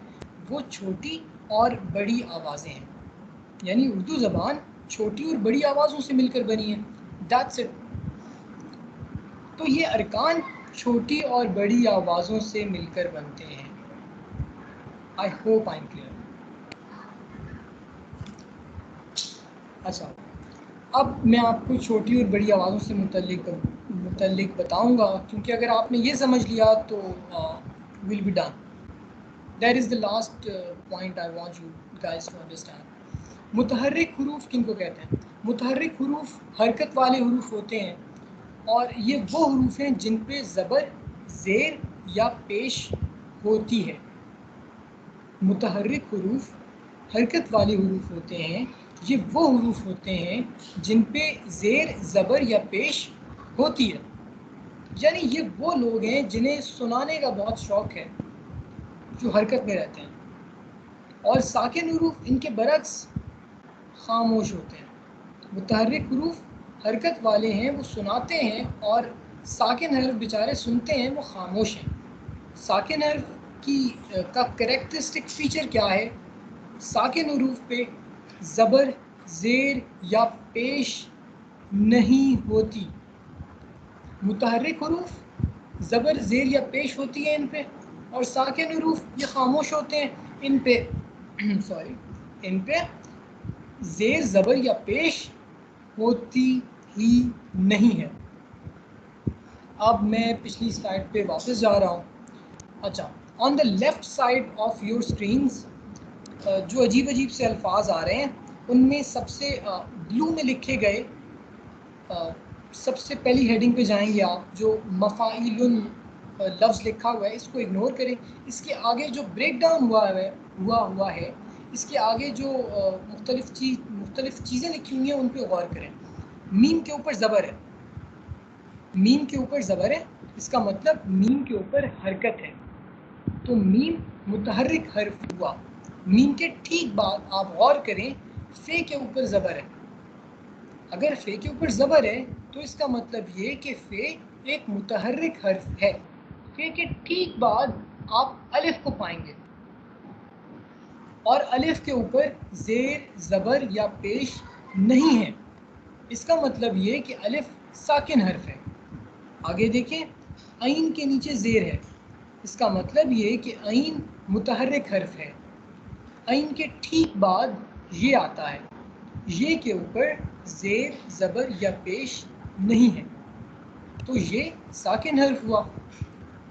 वो छोटी और बड़ी आवाज़ें हैं। यानी उर्दू ज़बान छोटी और बड़ी आवाज़ों से मिलकर बनी है। That's it. तो ये अरकान छोटी और बड़ी आवाज़ों से मिलकर बनते हैं। I hope I am clear. अच्छा, अब मैं आपको छोटी और बड़ी आवाज़ों से मुतल्लिक बताऊंगा, क्योंकि अगर आपने ये समझ लिया तो will be done. That is the last point I want you guys to understand. मुतहर्रिक हुरूफ किनको कहते हैं? मुतहर्रिक हुरूफ हरकत वाले हुरूफ होते हैं, और ये वो हुरूफ हैं जिन पे ज़बर, ज़ेर या पेश होती है। मुतहर्रिक हुरूफ हरकत वाले हुरूफ होते हैं। ये वो हुरूफ होते हैं जिन पे ज़ेर, ज़बर या पेश होती है। यानी ये वो लोग हैं जिन्हें सुनाने का बहुत शौक़ है, जो हरकत में रहते हैं। और साकिन हुरूफ इनके बरक्स खामोश होते हैं। मुतहर्रिक हुरूफ हरकत वाले हैं, वो सुनाते हैं, और साकिन हर्फ बेचारे सुनते हैं, वो खामोश हैं। साकिन हर्फ की का कैरेक्टरिस्टिक फ़ीचर क्या है? साकिन हुरूफ पे ज़बर, ज़ेर या पेश नहीं होती। मुतहर्रिक हुरूफ ज़बर ज़ेर या पेश होती है इन पे, और साकिन हुरूफ ये खामोश होते हैं इन पे सॉरी, इन पे ज़ेर ज़बर या पेश होती ही नहीं है। अब मैं पिछली स्लाइड पे वापस जा रहा हूँ। अच्छा, on the left side of your screens जो अजीब अजीब से अल्फाज आ रहे हैं उनमें सबसे ब्लू में लिखे गए सबसे पहली हेडिंग पे जाएंगे आप, जो मफ़ाइलुन लफ्ज़ लिखा हुआ है इसको इग्नोर करें। इसके आगे जो ब्रेक डाउन हुआ है इसके आगे जो मुख्तलिफ़ चीज़ें लिखी हुई हैं उन पे गौर करें। मीम के ऊपर ज़बर है, मीम के ऊपर ज़बर है, इसका मतलब मीम के ऊपर हरकत है, तो मीम मुतहर्रिक हर्फ हुआ। मीम के ठीक बाद आप गौर करें फ़े के ऊपर ज़बर है। अगर फ़े के ऊपर ज़बर है तो इसका मतलब ये कि फ़े एक मुतहर्रिक हर्फ है। फ़े के ठीक बाद आप अलिफ को पाएंगे, और अलिफ के ऊपर ज़ेर ज़बर या पेश नहीं है। इसका मतलब ये कि अलिफ साकिन हर्फ है। आगे देखें, ऐन के नीचे ज़ेर है, इसका मतलब ये कि ऐन मुतहर्रिक हर्फ है। ऐन के ठीक बाद ये आता है, ये के ऊपर ज़ेर ज़बर या पेश नहीं है, तो ये साकिन हर्फ हुआ।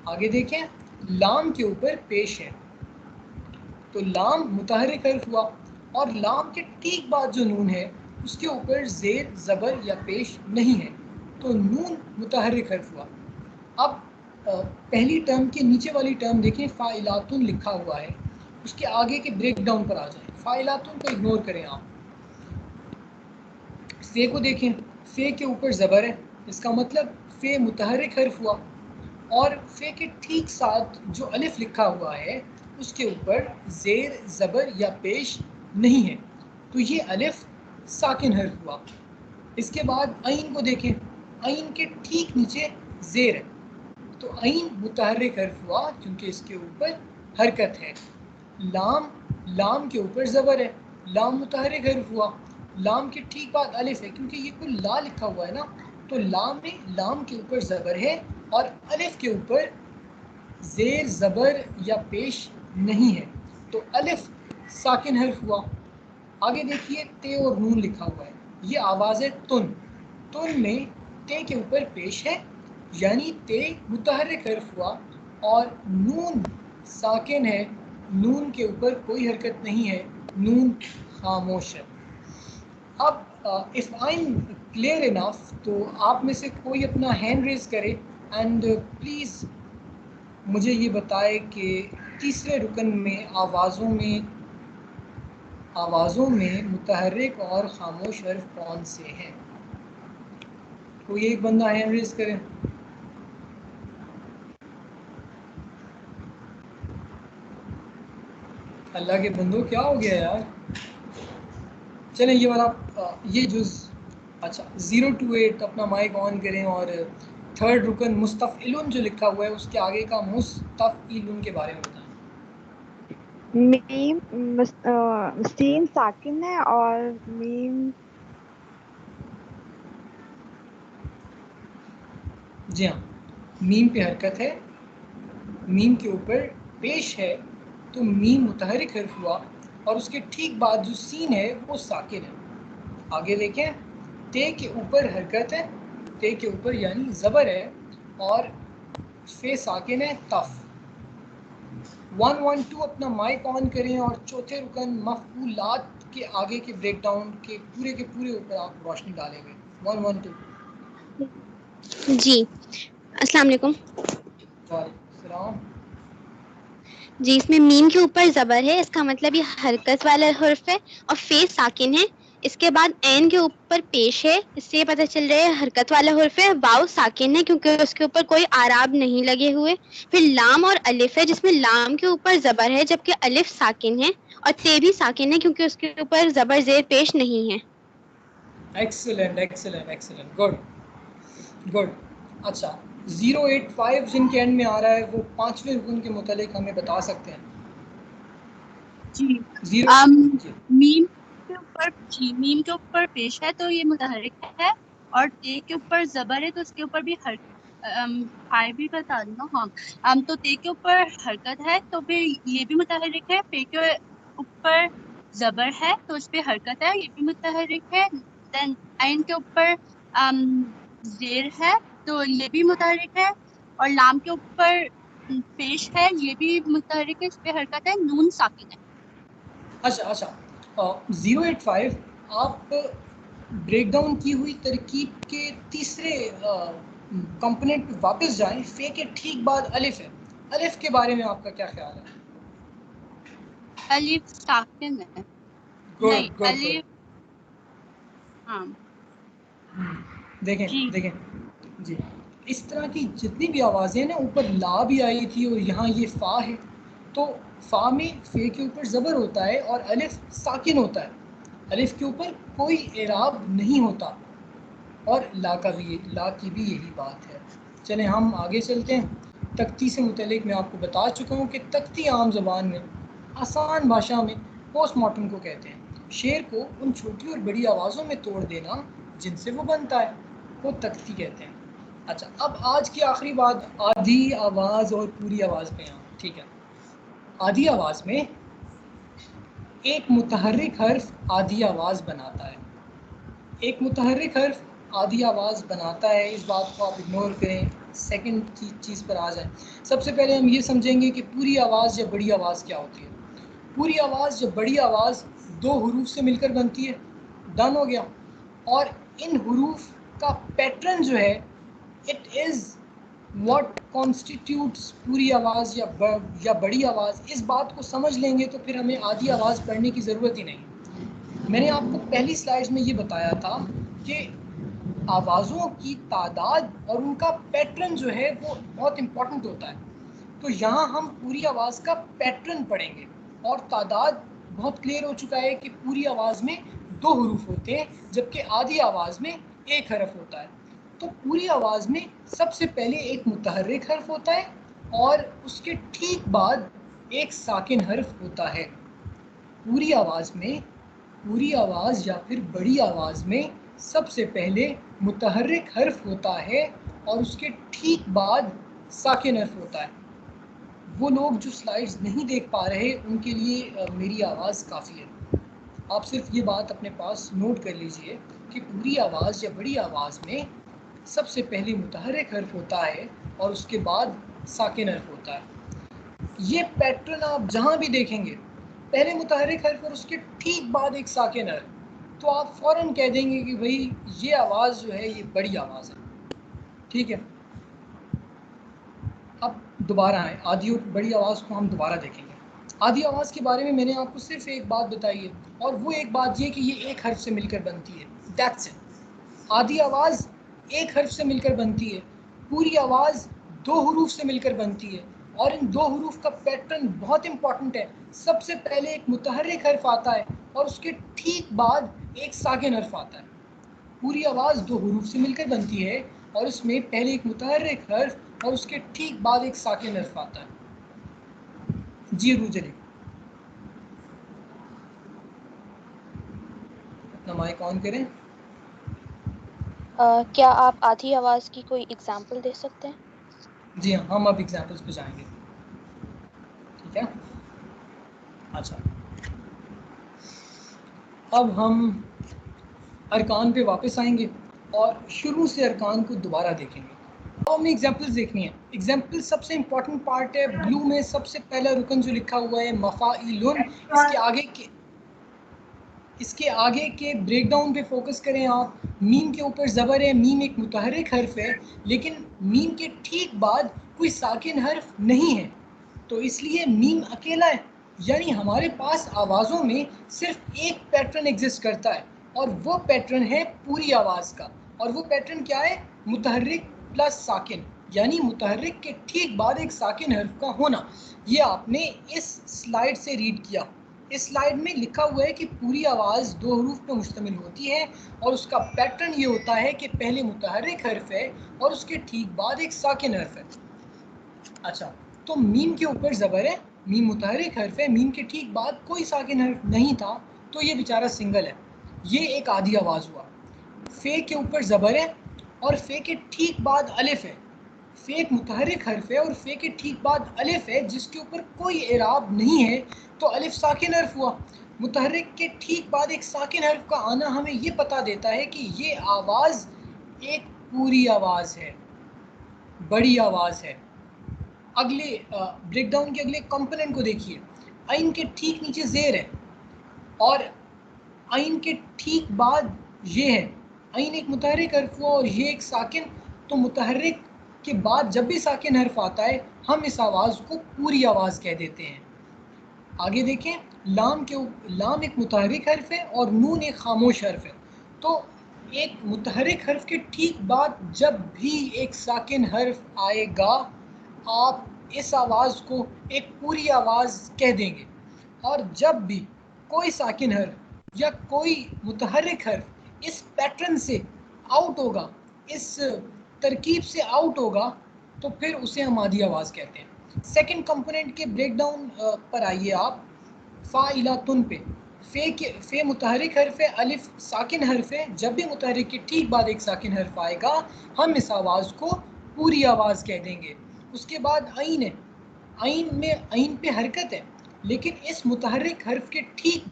आगे देखें, लाम के ऊपर पेश है, तो लाम मुतहर्रिक हर्फ हुआ, और लाम के ठीक बाद जो नून है उसके ऊपर ज़ेर ज़बर या पेश नहीं है, तो नून मुतहर्रिक हर्फ हुआ। अब पहली टर्म के नीचे वाली टर्म देखें, फ़ाइलातुन लिखा हुआ है, उसके आगे के ब्रेक डाउन पर आ जाए। फ़ाइलातुन को इग्नोर करें आप। फ़े को देखें, फ़े के ऊपर ज़बर है, इसका मतलब फ़े मुतहर्रिक हर्फ हुआ, और फ़े के ठीक साथ जो अलिफ लिखा हुआ है उसके ऊपर ज़ेर ज़बर या पेश नहीं है, तो ये अलिफ साकिन हर्फ हुआ। इसके बाद ऐन को देखें, ऐन के ठीक नीचे ज़ेर है, तो ऐन मुतहर्रिक हर्फ हुआ क्योंकि इसके ऊपर हरकत है। लाम, लाम के ऊपर ज़बर है, लाम मुतहर्रिक हर्फ हुआ। लाम के ठीक बाद अलिफ है, क्योंकि ये कोई ला लिखा हुआ है ना, तो लाम में लाम के ऊपर ज़बर है और अलिफ के ऊपर ज़ेर ज़बर या पेश नहीं है, तो अलिफ साकिन हर्फ हुआ। आगे देखिए, ते और नून लिखा हुआ है, ये आवाज़ है तुन। तुन में ते के ऊपर पेश है, यानी ते मुतहर्रिक हर्फ हुआ, और नून साकिन है, नून के ऊपर कोई हरकत नहीं है, नून खामोश है। अब if I am clear enough, तो आप में से कोई अपना हैंड रेज करे एंड प्लीज़ मुझे ये बताए कि तीसरे रुकन में आवाज़ों में मुतहर्रिक और खामोश हर्फ कौन से हैं। कोई एक बंदा हैंड रेज करे। अल्लाह के बंदो, क्या हो गया यार। चलें, ये वाला ये जुज़, अच्छा 0 to 8 अपना माइक ऑन करें, और थर्ड रुकन मुस्तफ़इलुन जो लिखा हुआ है उसके आगे का मुस्तफ़इलुन के बारे में बताएं। मीम सीन साकिन है और मीम जी हाँ, मीम पे हरकत है, मीम के ऊपर पेश है, तो मीम मुतहर्रिक हर्फ हुआ, और उसके ठीक बाद जो सीन है वो साकिन है। आगे देखें, ते के ऊपर हरकत है, ते के ऊपर यानी ज़बर है, और फे साकिन है, तफ। 112 अपना माइक ऑन करें, और चौथे रुकन मफ़ऊलात के आगे के ब्रेक डाउन के पूरे ऊपर आप रोशनी डालेंगे। 112। जी, अस्सलाम वालेकुम। वालेकुम सलाम। जी, इसमें मीम के ऊपर ज़बर है, इसका मतलब ये हरकत वाला हर्फ है, और फे साकिन है। इसके बाद ऐन के ऊपर पेश है, इससे ये पता चल रहा है हरकत वाला हर्फ है। वाव साकिन है क्योंकि उसके ऊपर कोई आराब नहीं लगे हुए। फिर लाम और अलिफ है, जिसमें लाम के ऊपर ज़बर है जबकि अलिफ साकिन है, और ते भी साकिन है क्योंकि उसके ऊपर ज़बर ज़ेर पेश नहीं है। Excellent excellent excellent, good good. अच्छा, 085 जिनके एंड में आ रहा है वो पांचवें रुकन के मुतालिक हमें बता सकते हैं। जी जीरो जी मीम के ऊपर जी मीम के ऊपर पेश है तो ये मुतहर्रिक है, और ते के ऊपर जबर है तो उसके ऊपर भी हाय भी बता दूँ ना। हाँ, तो ते के ऊपर हरकत है तो फिर ये भी मुतहर्रिक है। पे के ऊपर जबर है तो उस पे हरकत है, ये भी मुतहर्रिक है। देन आइन के ऊपर जेर है तो ये भी मुतहर्रिक है, और लाम के ऊपर पेश है, ये भी मुतहर्रिक है, इस पे हरकत है। नून साकिन है। अच्छा अच्छा, 085 आप ब्रेक डाउन की हुई तरकीब के तीसरे कंपोनेंट पे वापस जाएं। फे के ठीक बाद अलिफ है, अलिफ के बारे में आपका क्या ख्याल है? अलिफ साकिन है। नहीं, गुड गुड गुड। अलिफ हाँ देखें जी देखें जी, इस तरह की जितनी भी आवाज़ें ना, ऊपर ला भी आई थी और यहाँ ये फ़ा है, तो फ़ा में फ़े के ऊपर ज़बर होता है और अलिफ साकिन होता है। अलिफ के ऊपर कोई एराब नहीं होता, और ला की भी यही बात है। चलें हम आगे चलते हैं। तख्ती से मुतल्लिक मैं आपको बता चुका हूँ कि तख्ती आम ज़बान में, आसान भाषा में पोस्टमार्टम को कहते हैं। शेर को उन छोटी और बड़ी आवाज़ों में तोड़ देना जिनसे वो बनता है, वो तख्ती कहते हैं। अच्छा, अब आज की आखिरी बात आधी आवाज़ और पूरी आवाज़ पे यहाँ, ठीक है। आधी आवाज़ में एक मुतहर्रिक हर्फ आधी आवाज़ बनाता है। एक मुतहर्रिक हर्फ आधी आवाज़ बनाता है, इस बात को आप इग्नोर करें। सेकंड चीज़ पर आ जाए। सबसे पहले हम ये समझेंगे कि पूरी आवाज़ या बड़ी आवाज़ क्या होती है। पूरी आवाज़ या बड़ी आवाज़ दो हरूफ से मिलकर बनती है। डन हो गया। और इन हरूफ का पैटर्न जो है, इट इज़ व्हाट कॉन्स्टिट्यूट्स पूरी आवाज़ या बड़ी आवाज़। इस बात को समझ लेंगे तो फिर हमें आधी आवाज़ पढ़ने की ज़रूरत ही नहीं। मैंने आपको पहली स्लाइड्स में ये बताया था कि आवाज़ों की तादाद और उनका पैटर्न जो है वो बहुत इम्पॉर्टेंट होता है। तो यहाँ हम पूरी आवाज़ का पैटर्न पढ़ेंगे, और तादाद बहुत क्लियर हो चुका है कि पूरी आवाज़ में दो हरूफ होते हैं, जबकि आधी आवाज़ में एक हरफ होता है। तो पूरी आवाज़ में सबसे पहले एक मुतहर्रिक हर्फ होता है और उसके ठीक बाद एक साकिन हर्फ होता है। पूरी आवाज़ में, पूरी आवाज़ या फिर बड़ी आवाज़ में सबसे पहले मुतहर्रिक हर्फ होता है और उसके ठीक बाद साकिन हर्फ होता है। वो लोग जो स्लाइड्स नहीं देख पा रहे उनके लिए मेरी आवाज़ काफ़ी है। आप सिर्फ ये बात अपने पास नोट कर लीजिए कि पूरी आवाज़ या बड़ी आवाज़ में सबसे पहले मुतहर्रिक हर्फ होता है और उसके बाद साकिन हर्फ होता है। ये पैटर्न आप जहाँ भी देखेंगे, पहले मुतहर्रिक हर्फ और उसके ठीक बाद एक साकिन हर्फ, तो आप फ़ौरन कह देंगे कि भाई ये आवाज़ जो है ये बड़ी आवाज़ है। ठीक है, अब दोबारा आए, आधी और बड़ी आवाज़ को हम दोबारा देखेंगे। आधी आवाज़ के बारे में मैंने आपको सिर्फ एक बात बताई है, और वो एक बात ये कि ये एक हर्फ से मिलकर बनती है। That's it. आधी आवाज़ एक हर्फ से मिलकर बनती है, पूरी आवाज़ दो हरूफ से मिलकर बनती है, और इन दो हरूफ का पैटर्न बहुत इंपॉर्टेंट है। सबसे पहले एक मुतहर्रिक हर्फ आता है और उसके ठीक बाद एक साकिन हर्फ आता है। पूरी आवाज़ दो हरूफ से मिलकर बनती है और इसमें पहले एक मुतहर्रिक हर्फ और उसके ठीक बाद एक साकिन हर्फ आता है। जी रूजली, अपना माइक ऑन करें। क्या आप आधी आवाज की कोई एग्जांपल दे सकते हैं? जी हाँ, हम अब एग्जाम्पल्स पे जाएंगे। ठीक है, अच्छा, अब हम अरकान पे वापस आएंगे और शुरू से अरकान को दोबारा देखेंगे। अब हमें एग्जाम्पल्स देखनी है। एग्जाम्पल सबसे इंपॉर्टेंट पार्ट है। ब्लू में सबसे पहला रुकन जो लिखा हुआ है मफ़ाइलुन, इसके आगे के ब्रेक डाउन पे फोकस करें आप। मीम के ऊपर ज़बर है, मीम एक मुतहर्रिक हर्फ है, लेकिन मीम के ठीक बाद कोई साकिन हर्फ नहीं है, तो इसलिए मीम अकेला है। यानी हमारे पास आवाज़ों में सिर्फ एक पैटर्न एग्जिस्ट करता है, और वो पैटर्न है पूरी आवाज़ का। और वो पैटर्न क्या है? मुतहर्रिक प्लस साकिन, यानी मुतहर्रिक के ठीक बाद एक साकिन हर्फ का होना। ये आपने इस स्लाइड से रीड किया। इस स्लाइड में लिखा हुआ है कि पूरी आवाज़ दो हरूफ पर मुश्तमिल होती है और उसका पैटर्न ये होता है कि पहले मुतहर्रिक हर्फ है और उसके ठीक बाद एक साकिन हर्फ है। अच्छा, तो मीम के ऊपर ज़बर है, मीम मुतहर्रिक हर्फ है, मीम के ठीक बाद कोई साकिन हर्फ नहीं था, तो ये बेचारा सिंगल है। ये एक आधी आवाज़ हुआ। फे के ऊपर ज़बर है और फे के ठीक बाद अलिफ है। फे एक मुतहरिक हर्फ है और फे के ठीक बाद अलिफ है जिसके ऊपर कोई एराब नहीं है, तो अलिफ साकिन हर्फ हुआ। मुतहरिक के ठीक बाद एक साकिन हर्फ का आना हमें ये पता देता है कि ये आवाज़ एक पूरी आवाज़ है, बड़ी आवाज़ है। अगले ब्रेक डाउन के अगले कंपोनेंट को देखिए। आइन के ठीक नीचे ज़ेर है और आइन के ठीक बाद ये है। आइन एक मुतहरिक हर्फ हुआ और ये एक साकिन, तो मुतहरिक के बाद जब भी साकिन हर्फ आता है हम इस आवाज़ को पूरी आवाज़ कह देते हैं। आगे देखें, लाम एक मुतहरिक हर्फ है और नून एक खामोश हर्फ है। तो एक मुतहरिक हर्फ के ठीक बाद जब भी एक साकिन हर्फ आएगा आप इस आवाज़ को एक पूरी आवाज़ कह देंगे, और जब भी कोई साकिन हर्फ या कोई मुतहरिक हर्फ इस पैटर्न से आउट होगा, इस तरकीब से आउट होगा, तो फिर उसे हम आधी आवाज़ कहते हैं। सेकंड कंपोनेंट के ब्रेकडाउन पर आइए आप। फ़ाइलातुन पे फे मुतहरिक हर्फ है, अलिफ साकिन हर्फ है। जब भी मुतहरिक के ठीक बाद एक साकिन हर्फ आएगा हम इस आवाज़ को पूरी आवाज़ कह देंगे। उसके बाद आइन है, आइन पे हरकत है, लेकिन इस मुतहरिक हर्फ के ठीक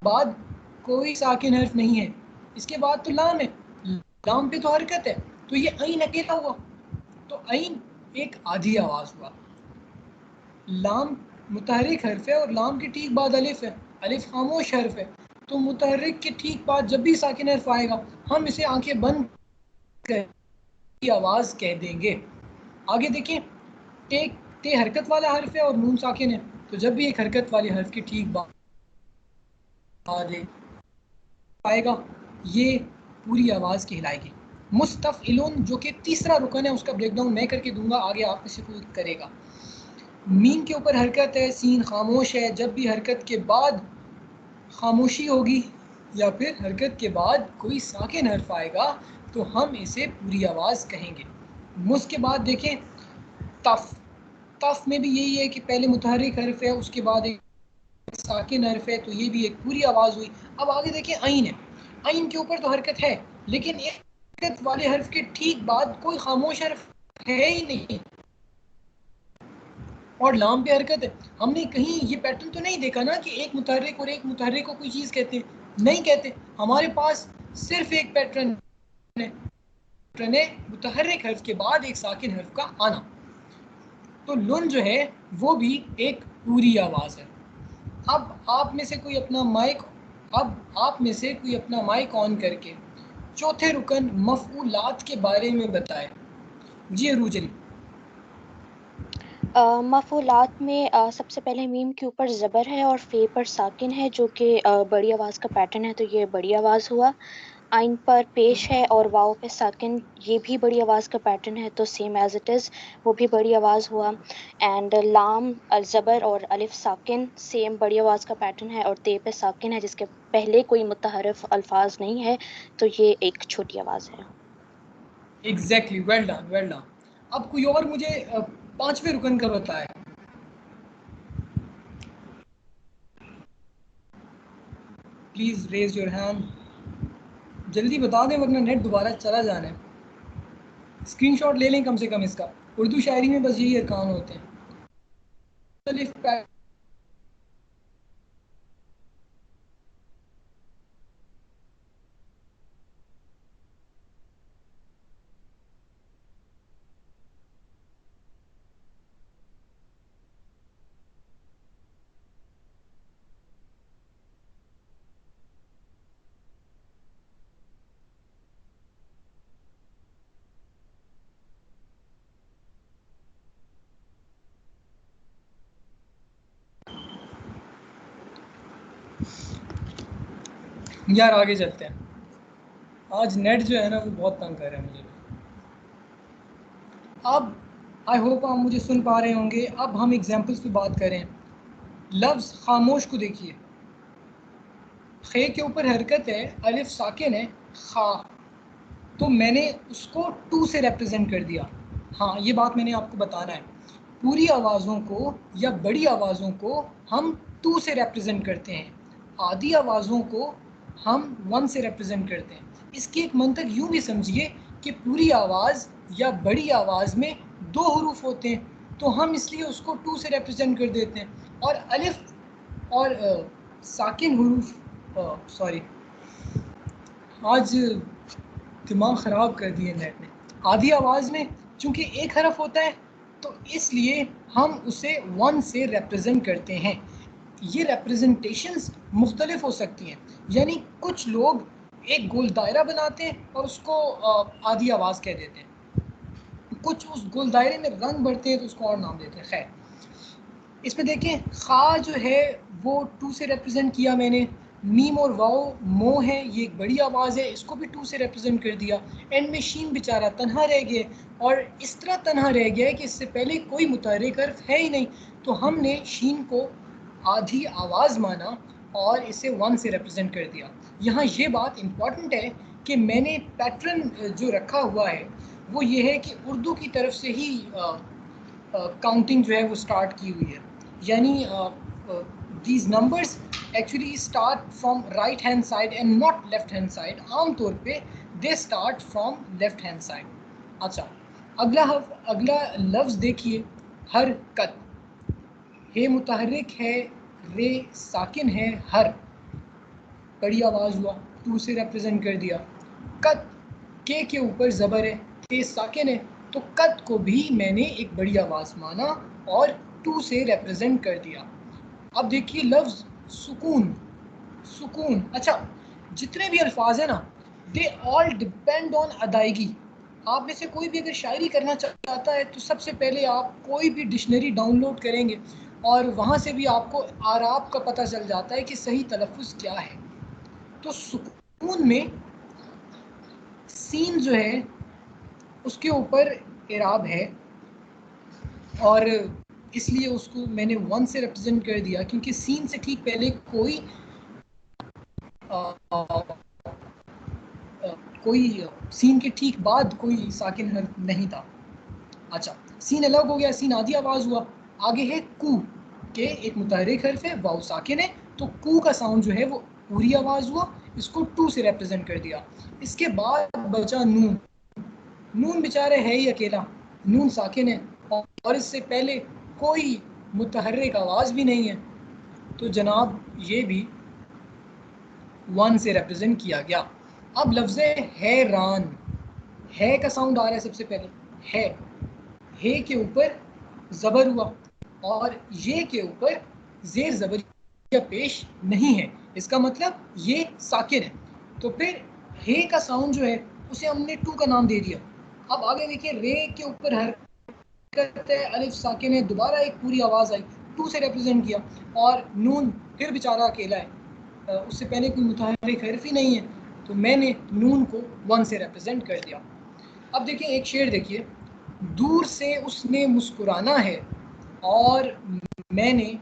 बाद कोई साकिन हर्फ नहीं है। इसके बाद तो लाम है, लाम पे तो हरकत है, तो ये आइन अकेला हुआ, तो आइन एक आधी आवाज़ हुआ। लाम मुतहरिक हर्फ है और लाम के ठीक बाद अलिफ है, अलिफ खामोश हर्फ है, तो मुतहरिक के ठीक बाद जब भी साकिन हर्फ आएगा हम इसे आंखें बंद कर आवाज़ कह देंगे। आगे देखिए, टे हरकत वाला हर्फ है और नून साकिन है, तो जब भी एक हरकत वाले हर्फ के ठीक बाद आएगा ये पूरी आवाज़ कहलाएगी। मुस्तफ़इलुन जो कि तीसरा रुकन है उसका ब्रेकडाउन मैं करके दूंगा, आगे आप में से कोई करेगा। मीम के ऊपर हरकत है, सीन खामोश है। जब भी हरकत के बाद खामोशी होगी या फिर हरकत के बाद कोई साकिन हर्फ आएगा तो हम इसे पूरी आवाज़ कहेंगे। मुस के बाद देखें तफ, तफ में भी यही है कि पहले मुतहरिक हर्फ है उसके बाद एक साकिन हर्फ है, तो ये भी एक पूरी आवाज़ हुई। अब आगे देखिए आइन है, आइन के ऊपर तो हरकत है लेकिन एक हरकत वाले हर्फ के ठीक बाद कोई खामोश हर्फ है ही नहीं, और लाम पे हरकत है। हमने कहीं ये पैटर्न तो नहीं देखा ना कि एक मुतहरिक और एक मुतहरिक को कोई चीज़ कहते हैं, नहीं कहते। हमारे पास सिर्फ एक पैटर्न है, मुतहरिक हर्फ के बाद एक साकिन हर्फ का आना। तो लुन जो है वो भी एक पूरी आवाज़ है। अब आप में से कोई अपना माइक ऑन करके चौथे रुकन मफ़ऊलात के बारे में बताएं। जी अरूजरी। मफ़ूलात में सबसे पहले मीम के ऊपर ज़बर है और फे पर साकिन है जो कि बड़ी आवाज़ का पैटर्न है, तो ये बड़ी आवाज़ हुआ। आइन पर पेश है और वाव पे साकिन, ये भी बड़ी आवाज़ का पैटर्न है, तो सेम एज इट इज़ वो भी बड़ी आवाज़ हुआ। एंड लाम ज़बर और अलिफ साकिन सेम बड़ी आवाज़ का पैटर्न है, और ते पे साकिन है जिसके पहले कोई मुतहरफ अल्फाज नहीं है, तो ये एक छोटी आवाज़ है। Exactly, well done, well done. अब कोई और मुझे पांचवें रुकन का बताए। प्लीज़ रेज योर हैंड, जल्दी बता दें वरना नेट दोबारा चला जाना है। स्क्रीनशॉट ले लें कम से कम इसका। उर्दू शायरी में बस यही अरकान होते हैं। यार आगे चलते हैं, आज नेट जो है ना वो बहुत तंग कर रहा है मुझे। अब आई होप आप मुझे सुन पा रहे होंगे। अब हम एग्जाम्पल्स की बात करें। लफ्ज़ खामोश को देखिए, खे के ऊपर हरकत है, अलिफ साकिन है, खा, तो मैंने उसको टू से रिप्रेजेंट कर दिया। हाँ, ये बात मैंने आपको बताना है, पूरी आवाज़ों को या बड़ी आवाज़ों को हम टू से रिप्रेजेंट करते हैं। आधी आवाज़ों को हम 1 से रिप्रेजेंट करते हैं। इसकी एक मंतक यूँ भी समझिए कि पूरी आवाज़ या बड़ी आवाज़ में 2 हरूफ होते हैं, तो हम इसलिए उसको 2 से रिप्रेजेंट कर देते हैं। और अलिफ और साकिन हरूफ सॉरी आज दिमाग ख़राब कर दिए नेट ने। आधी आवाज़ में चूँकि एक हरफ होता है तो इसलिए हम उसे 1 से रिप्रेजेंट करते हैं। ये रिप्रेजेंटेशंस मुख्तलिफ हो सकती हैं, यानी कुछ लोग एक गोल दायरा बनाते हैं और उसको आधी आवाज़ कह देते हैं, कुछ उस गोल दायरे में रंग भरते हैं तो उसको और नाम देते हैं। खैर, इसमें देखें खा जो है वो 2 से रिप्रेजेंट किया मैंने, मीम और वाओ मो है, ये एक बड़ी आवाज़ है, इसको भी 2 से रिप्रेजेंट कर दिया। एंड में शीन बेचारा तन्हा रह गया, और इस तरह तन्हा रह गया है कि इससे पहले कोई मुतहर्रिक हर्फ है ही नहीं, तो हमने शीन को आधी आवाज़ माना और इसे 1 से रिप्रेजेंट कर दिया। यहाँ ये बात इम्पॉर्टेंट है कि मैंने पैटर्न जो रखा हुआ है वो ये है कि उर्दू की तरफ से ही काउंटिंग जो है वो स्टार्ट की हुई है, यानी these numbers actually start from right hand side and not left hand side. आम तौर पे they start from left hand side. अच्छा, अगला लफ्ज़ देखिए, हरकत। हे मुतहर्रिक है, रे साकिन है, हर बड़ी आवाज़ हुआ, 2 से रिप्रेजेंट कर दिया। कत के ऊपर ज़बर है, ते साकिन है, तो कत को भी मैंने एक बड़ी आवाज़ माना और 2 से रिप्रेजेंट कर दिया। अब देखिए लफ्ज़ सुकून, सुकून। अच्छा, जितने भी अल्फाज हैं ना, दे ऑल डिपेंड ऑन अदायगी। आप में से कोई भी अगर शायरी करना चाहता है तो सबसे पहले आप कोई भी डिक्शनरी डाउनलोड करेंगे और वहाँ से भी आपको आराब का पता चल जाता है कि सही तलफ़ुज़ क्या है। तो सुकून में सीन जो है उसके ऊपर इराब है और इसलिए उसको मैंने 1 से रिप्रेजेंट कर दिया, क्योंकि सीन से ठीक पहले कोई सीन के ठीक बाद कोई साकिन हर्फ नहीं था। अच्छा, सीन अलग हो गया, सीन आधी आवाज़ हुआ। आगे है कू के एक मुतहर्रिक हर्फ है, वाव साकिन है, तो कू का साउंड जो है वो पूरी आवाज़ हुआ, इसको 2 से रिप्रेजेंट कर दिया। इसके बाद बचा नून। नून बेचारे है ही अकेला, नून साकिन है और इससे पहले कोई मुतहर्रिक आवाज़ भी नहीं है, तो जनाब ये भी 1 से रिप्रेजेंट किया गया। अब लफ्ज़ हैरान, है का साउंड आ रहा है सबसे पहले, है के ऊपर ज़बर हुआ और ये के ऊपर ज़ेर ज़बर या पेश नहीं है, इसका मतलब ये साकिन है, तो फिर हे का साउंड जो है उसे हमने 2 का नाम दे दिया। अब आगे देखिए, रे के ऊपर हरकत है, अलिफ साकिन है, दोबारा एक पूरी आवाज़ आई, 2 से रिप्रेजेंट किया। और नून फिर बेचारा अकेला है, उससे पहले कोई मुतहर्रिक हर्फ ही नहीं है, तो मैंने नून को 1 से रिप्रेजेंट कर दिया। अब देखिए एक शेर देखिए, दूर से उसने मुस्कुराना है और मैंने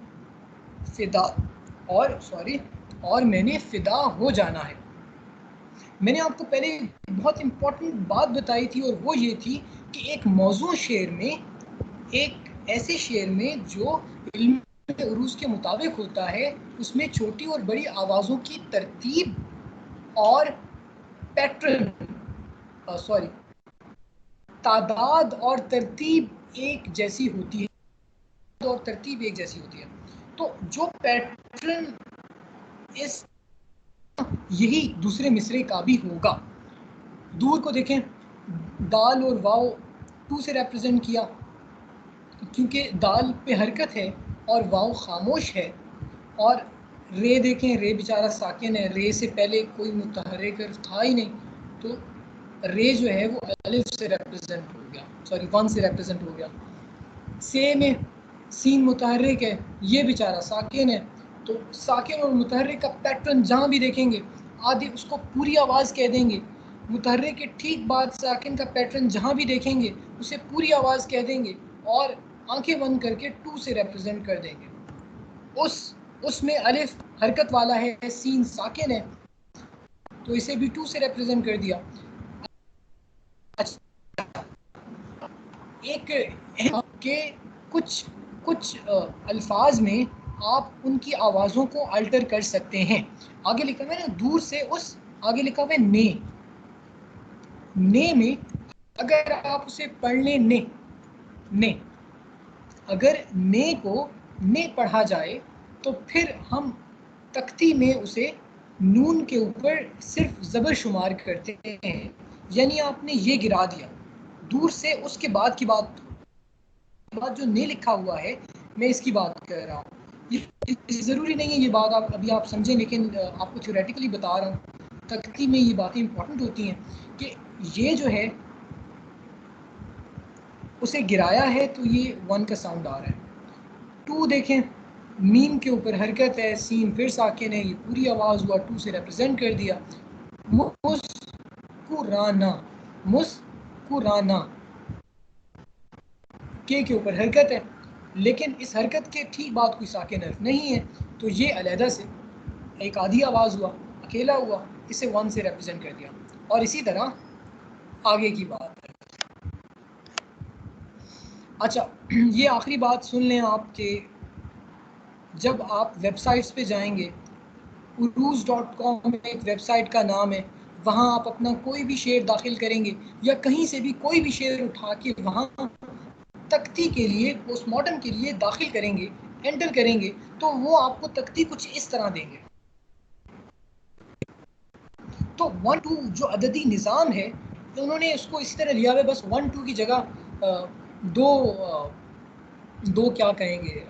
फिदा हो जाना है। मैंने आपको पहले बहुत इम्पोर्टेंट बात बताई थी और वो ये थी कि एक मौजू शेर में, एक ऐसे शेर में जो इल्म उरूज के मुताबिक होता है, उसमें छोटी और बड़ी आवाज़ों की तरतीब और पैटर्न तादाद और तरतीब एक जैसी होती है, तो जो पैटर्न इस यही दूसरे मिसरे का भी होगा। दूर को देखें, दाल और वाव 2 से रिप्रेजेंट किया क्योंकि दाल पे हरकत है और वाव खामोश है। और रे देखें, रे बेचारा साकिन है, रे से पहले कोई मुतहर्रिक हर्फ था ही नहीं, तो रे जो है वो अलिफ से रिप्रेजेंट हो गया, 1 से रिप्रेजेंट हो गया। से में सीन मुतहर्रिक है, ये बेचारा साकिन है, तो साकिन और मुतहर्रिक का पैटर्न जहाँ भी देखेंगे आधी उसको पूरी आवाज़ कह देंगे, मुतहर्रिक के ठीक बाद साकिन का पैटर्न जहाँ भी देखेंगे उसे पूरी आवाज़ कह देंगे और आंखें बंद करके 2 से रिप्रेजेंट कर देंगे। उसमें अलिफ हरकत वाला है, सीन साकिन है, तो इसे भी 2 से रिप्रेजेंट कर दिया। एक के कुछ अल्फाज में आप उनकी आवाज़ों को अल्टर कर सकते हैं। आगे लिखा हुआ है ना दूर से उस, आगे लिखा हुआ है ने में अगर आप उसे पढ़ लें ने, अगर ने को ने पढ़ा जाए तो फिर हम तख्ती में उसे नून के ऊपर सिर्फ ज़बर शुमार करते हैं, यानी आपने ये गिरा दिया दूर से उसके बाद की बात जो ने लिखा हुआ है मैं इसकी बात कर रहा हूँ। ये ज़रूरी नहीं है ये बात आप अभी आप समझें, लेकिन आपको थ्योरेटिकली बता रहा हूँ। तख्ती में ये बातें इंपॉर्टेंट होती हैं कि ये जो है उसे गिराया है तो ये वन का साउंड आ रहा है। टू देखें, मीम के ऊपर हरकत है, सीन फिर साकिन है, ये पूरी आवाज़ हुआ, टू से रिप्रेजेंट कर दिया। मुस्कुराना, मुस्कुराना के ऊपर हरकत है, लेकिन इस हरकत के ठीक बाद कोई साकिन हर्फ नहीं है, तो ये अलहदा से एक आधी आवाज़ हुआ, अकेला हुआ, इसे वन से रिप्रेजेंट कर दिया। और इसी तरह आगे की बात है। अच्छा, ये आखिरी बात सुन लें आप कि जब आप वेबसाइट्स पे जाएंगे, uruz.com एक वेबसाइट का नाम है, वहाँ आप अपना कोई भी शेर दाखिल करेंगे या कहीं से भी कोई भी शेर उठा के वहाँ तख्ती के लिए, पोस्टमार्टम के लिए दाखिल करेंगे, एंटर करेंगे, तो वो आपको तख्ती कुछ इस तरह देंगे। तो 1-2 जो अददी निज़ाम है, तो उन्होंने उसको इसी तरह लिया हुआ है, बस 1-2 की जगह दो क्या कहेंगे,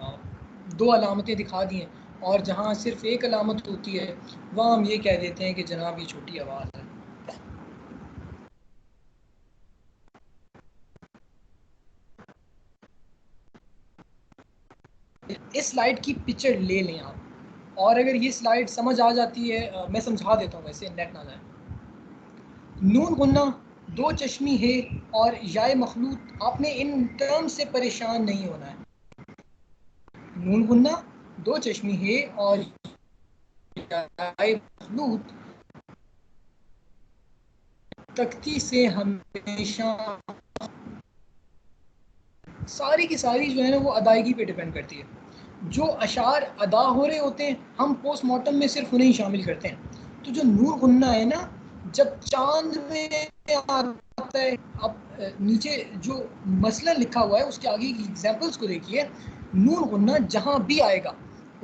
दो अलामतें दिखा दी हैं, और जहाँ सिर्फ एक अलामत होती है वहाँ हम ये कह देते हैं कि जनाब ये छोटी आवाज़ है। इस स्लाइड की पिक्चर ले लें आप, और अगर ये स्लाइड समझ आ जाती है, मैं समझा देता हूँ वैसे नेट ना जाए। नून गुन्ना, दो चश्मी है और याय मखलूत, आपने इन टर्म से परेशान नहीं होना है। नून गुन्ना, दो चश्मी है और याय मखलूत तख्ती से हमेशा सारी की सारी जो है ना वो अदायगी पे डिपेंड करती है। जो अशार अदा हो रहे होते हैं हम पोस्टमार्टम में सिर्फ उन्हें ही शामिल करते हैं। तो जो नूर गुन्ना है ना, जब चांद में आता है, अब नीचे जो मसला लिखा हुआ है उसके आगे की एग्जांपल्स को देखिए। नून गुन्ना जहाँ भी आएगा,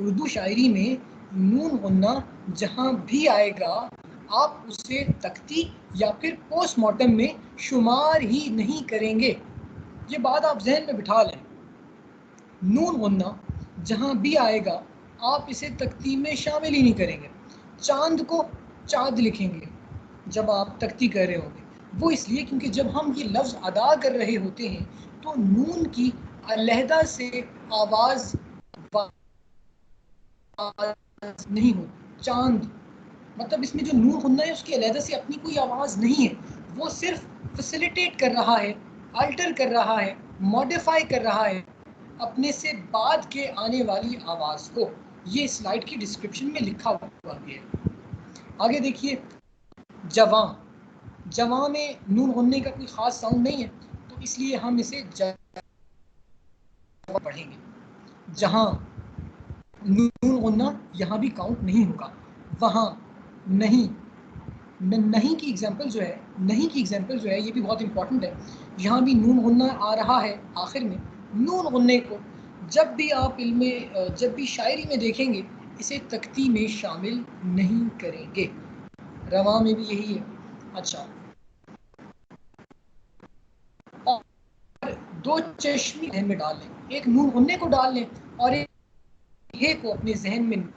उर्दू शायरी में नून गुन्ना जहाँ भी आएगा आप उसे तख्ती या फिर पोस्टमार्टम में शुमार ही नहीं करेंगे। ये बात आप जहन में बिठा लें। नून गुन्ना जहाँ भी आएगा आप इसे तख्ती में शामिल ही नहीं करेंगे। चांद को चाँद लिखेंगे जब आप तख्ती कर रहे होंगे, वो इसलिए क्योंकि जब हम ये लफ्ज़ अदा कर रहे होते हैं तो नून की अलहदा से आवाज़ नहीं होती। चांद मतलब इसमें जो नून गुन्ना है उसकी अलहदा से अपनी कोई आवाज़ नहीं है, वो सिर्फ फैसिलिटेट कर रहा है, अल्टर कर रहा है, मॉडिफाई कर रहा है अपने से बाद के आने वाली आवाज़ को। ये स्लाइड की डिस्क्रिप्शन में लिखा हुआ है। आगे देखिए, जवां, जवां में नून गुन्ने का कोई ख़ास साउंड नहीं है, तो इसलिए हम इसे जवां पढ़ेंगे। जहां नून गुन्ना यहाँ भी काउंट नहीं होगा, वहाँ नहीं। नहीं की एग्जांपल जो है, नहीं की एग्जांपल जो है ये भी बहुत इंपॉर्टेंट है। यहाँ भी नून गुन्ना आ रहा है आखिर में। नून गुन्ने को जब भी आप जब भी शायरी में देखेंगे इसे तख्ती में शामिल नहीं करेंगे। रवा में भी यही है। अच्छा, और दो चश्मी जहन में डाल लें, एक नून गुन्ने को डाल लें और एक हे को अपने जहन में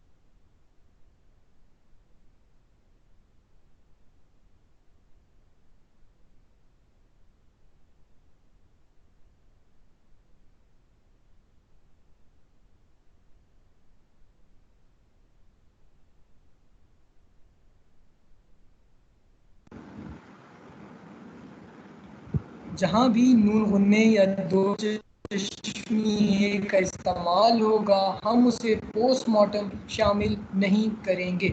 जहाँ भी नून गुन्ने या दो चश्मी का इस्तेमाल होगा हम उसे पोस्टमार्टम शामिल नहीं करेंगे।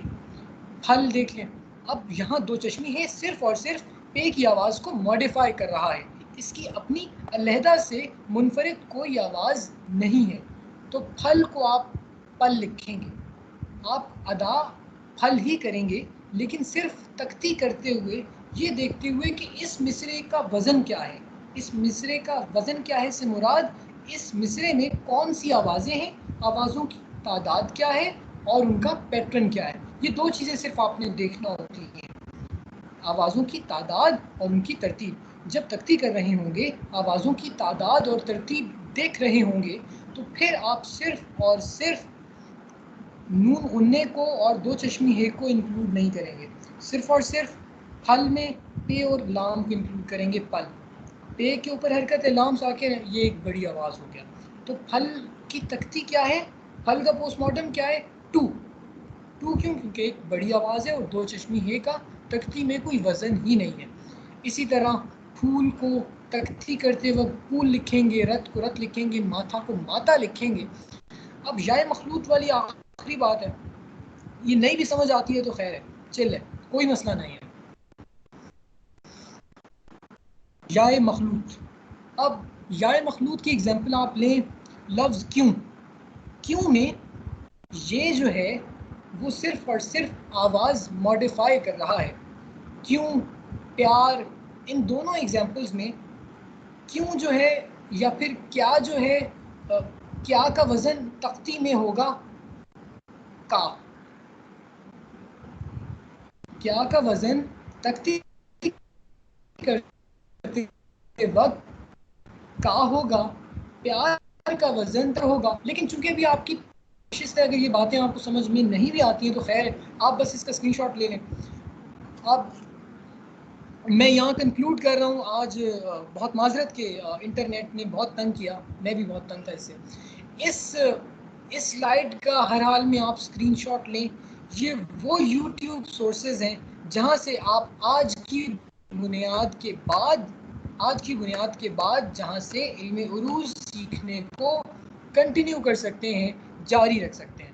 फल देख लें, अब यहाँ दो चश्मी है सिर्फ और सिर्फ पे की आवाज़ को मॉडिफाई कर रहा है, इसकी अपनी अलहदा से मुनफरिद कोई आवाज़ नहीं है। तो फल को आप पल लिखेंगे, आप अदा फल ही करेंगे, लेकिन सिर्फ तख्ती करते हुए ये देखते हुए कि इस मिसरे का वज़न क्या है। इस मिसरे का वज़न क्या है से मुराद इस मिसरे में कौन सी आवाज़ें हैं, आवाज़ों की तादाद क्या है और उनका पैटर्न क्या है। ये दो चीज़ें सिर्फ आपने देखना होती हैं, आवाज़ों की तादाद और उनकी तरतीब। जब तख्ती कर रहे होंगे, आवाज़ों की तादाद और तरतीब देख रहे होंगे, तो फिर आप सिर्फ और सिर्फ नून गुन्ने को और दो चश्मी हे को इंक्लूड नहीं करेंगे, सिर्फ और सिर्फ फल में पे और लाम को इंक्लूड करेंगे। पल, पे के ऊपर हरकत है, लाम साकिन है, ये एक बड़ी आवाज़ हो गया। तो फल की तख्ती क्या है, फल का पोस्टमार्टम क्या है, टू। टू क्यों? क्योंकि एक बड़ी आवाज़ है और दो चश्मी हे का तख्ती में कोई वज़न ही नहीं है। इसी तरह फूल को तख्ती करते वक्त फूल लिखेंगे, रत को रत लिखेंगे, माथा को माता लिखेंगे। अब याय मखलूत वाली आखिरी बात है, ये नहीं भी समझ आती है तो खैर है, चिल है, कोई मसला नहीं है। याय मखलूत, अब याय मखलूत की एग्जांपल आप लें, लफ्ज़ क्यों। क्यों में ये जो है वो सिर्फ और सिर्फ आवाज़ मॉडिफाई कर रहा है। क्यों, प्यार, इन दोनों एग्जांपल्स में क्यों जो है या फिर क्या जो है, क्या का वज़न तख्ती में होगा का, क्या का वज़न तख्ती करते वक्त का होगा, प्यार का वज़न तो होगा। लेकिन चूंकि अभी आपकी कोशिश है, अगर ये बातें आपको समझ में नहीं भी आती हैं तो खैर आप बस इसका स्क्रीनशॉट ले लें। अब मैं यहाँ कंक्लूड कर रहा हूँ। आज बहुत माजरत के इंटरनेट ने बहुत तंग किया, मैं भी बहुत तंग था इससे। इस स्लाइड का हर हाल में आप स्क्रीनशॉट लें। ये वो यूट्यूब सोर्सेज हैं जहाँ से आप आज की बुनियाद के बाद जहाँ से इल्म उरूज सीखने को कंटिन्यू कर सकते हैं, जारी रख सकते हैं।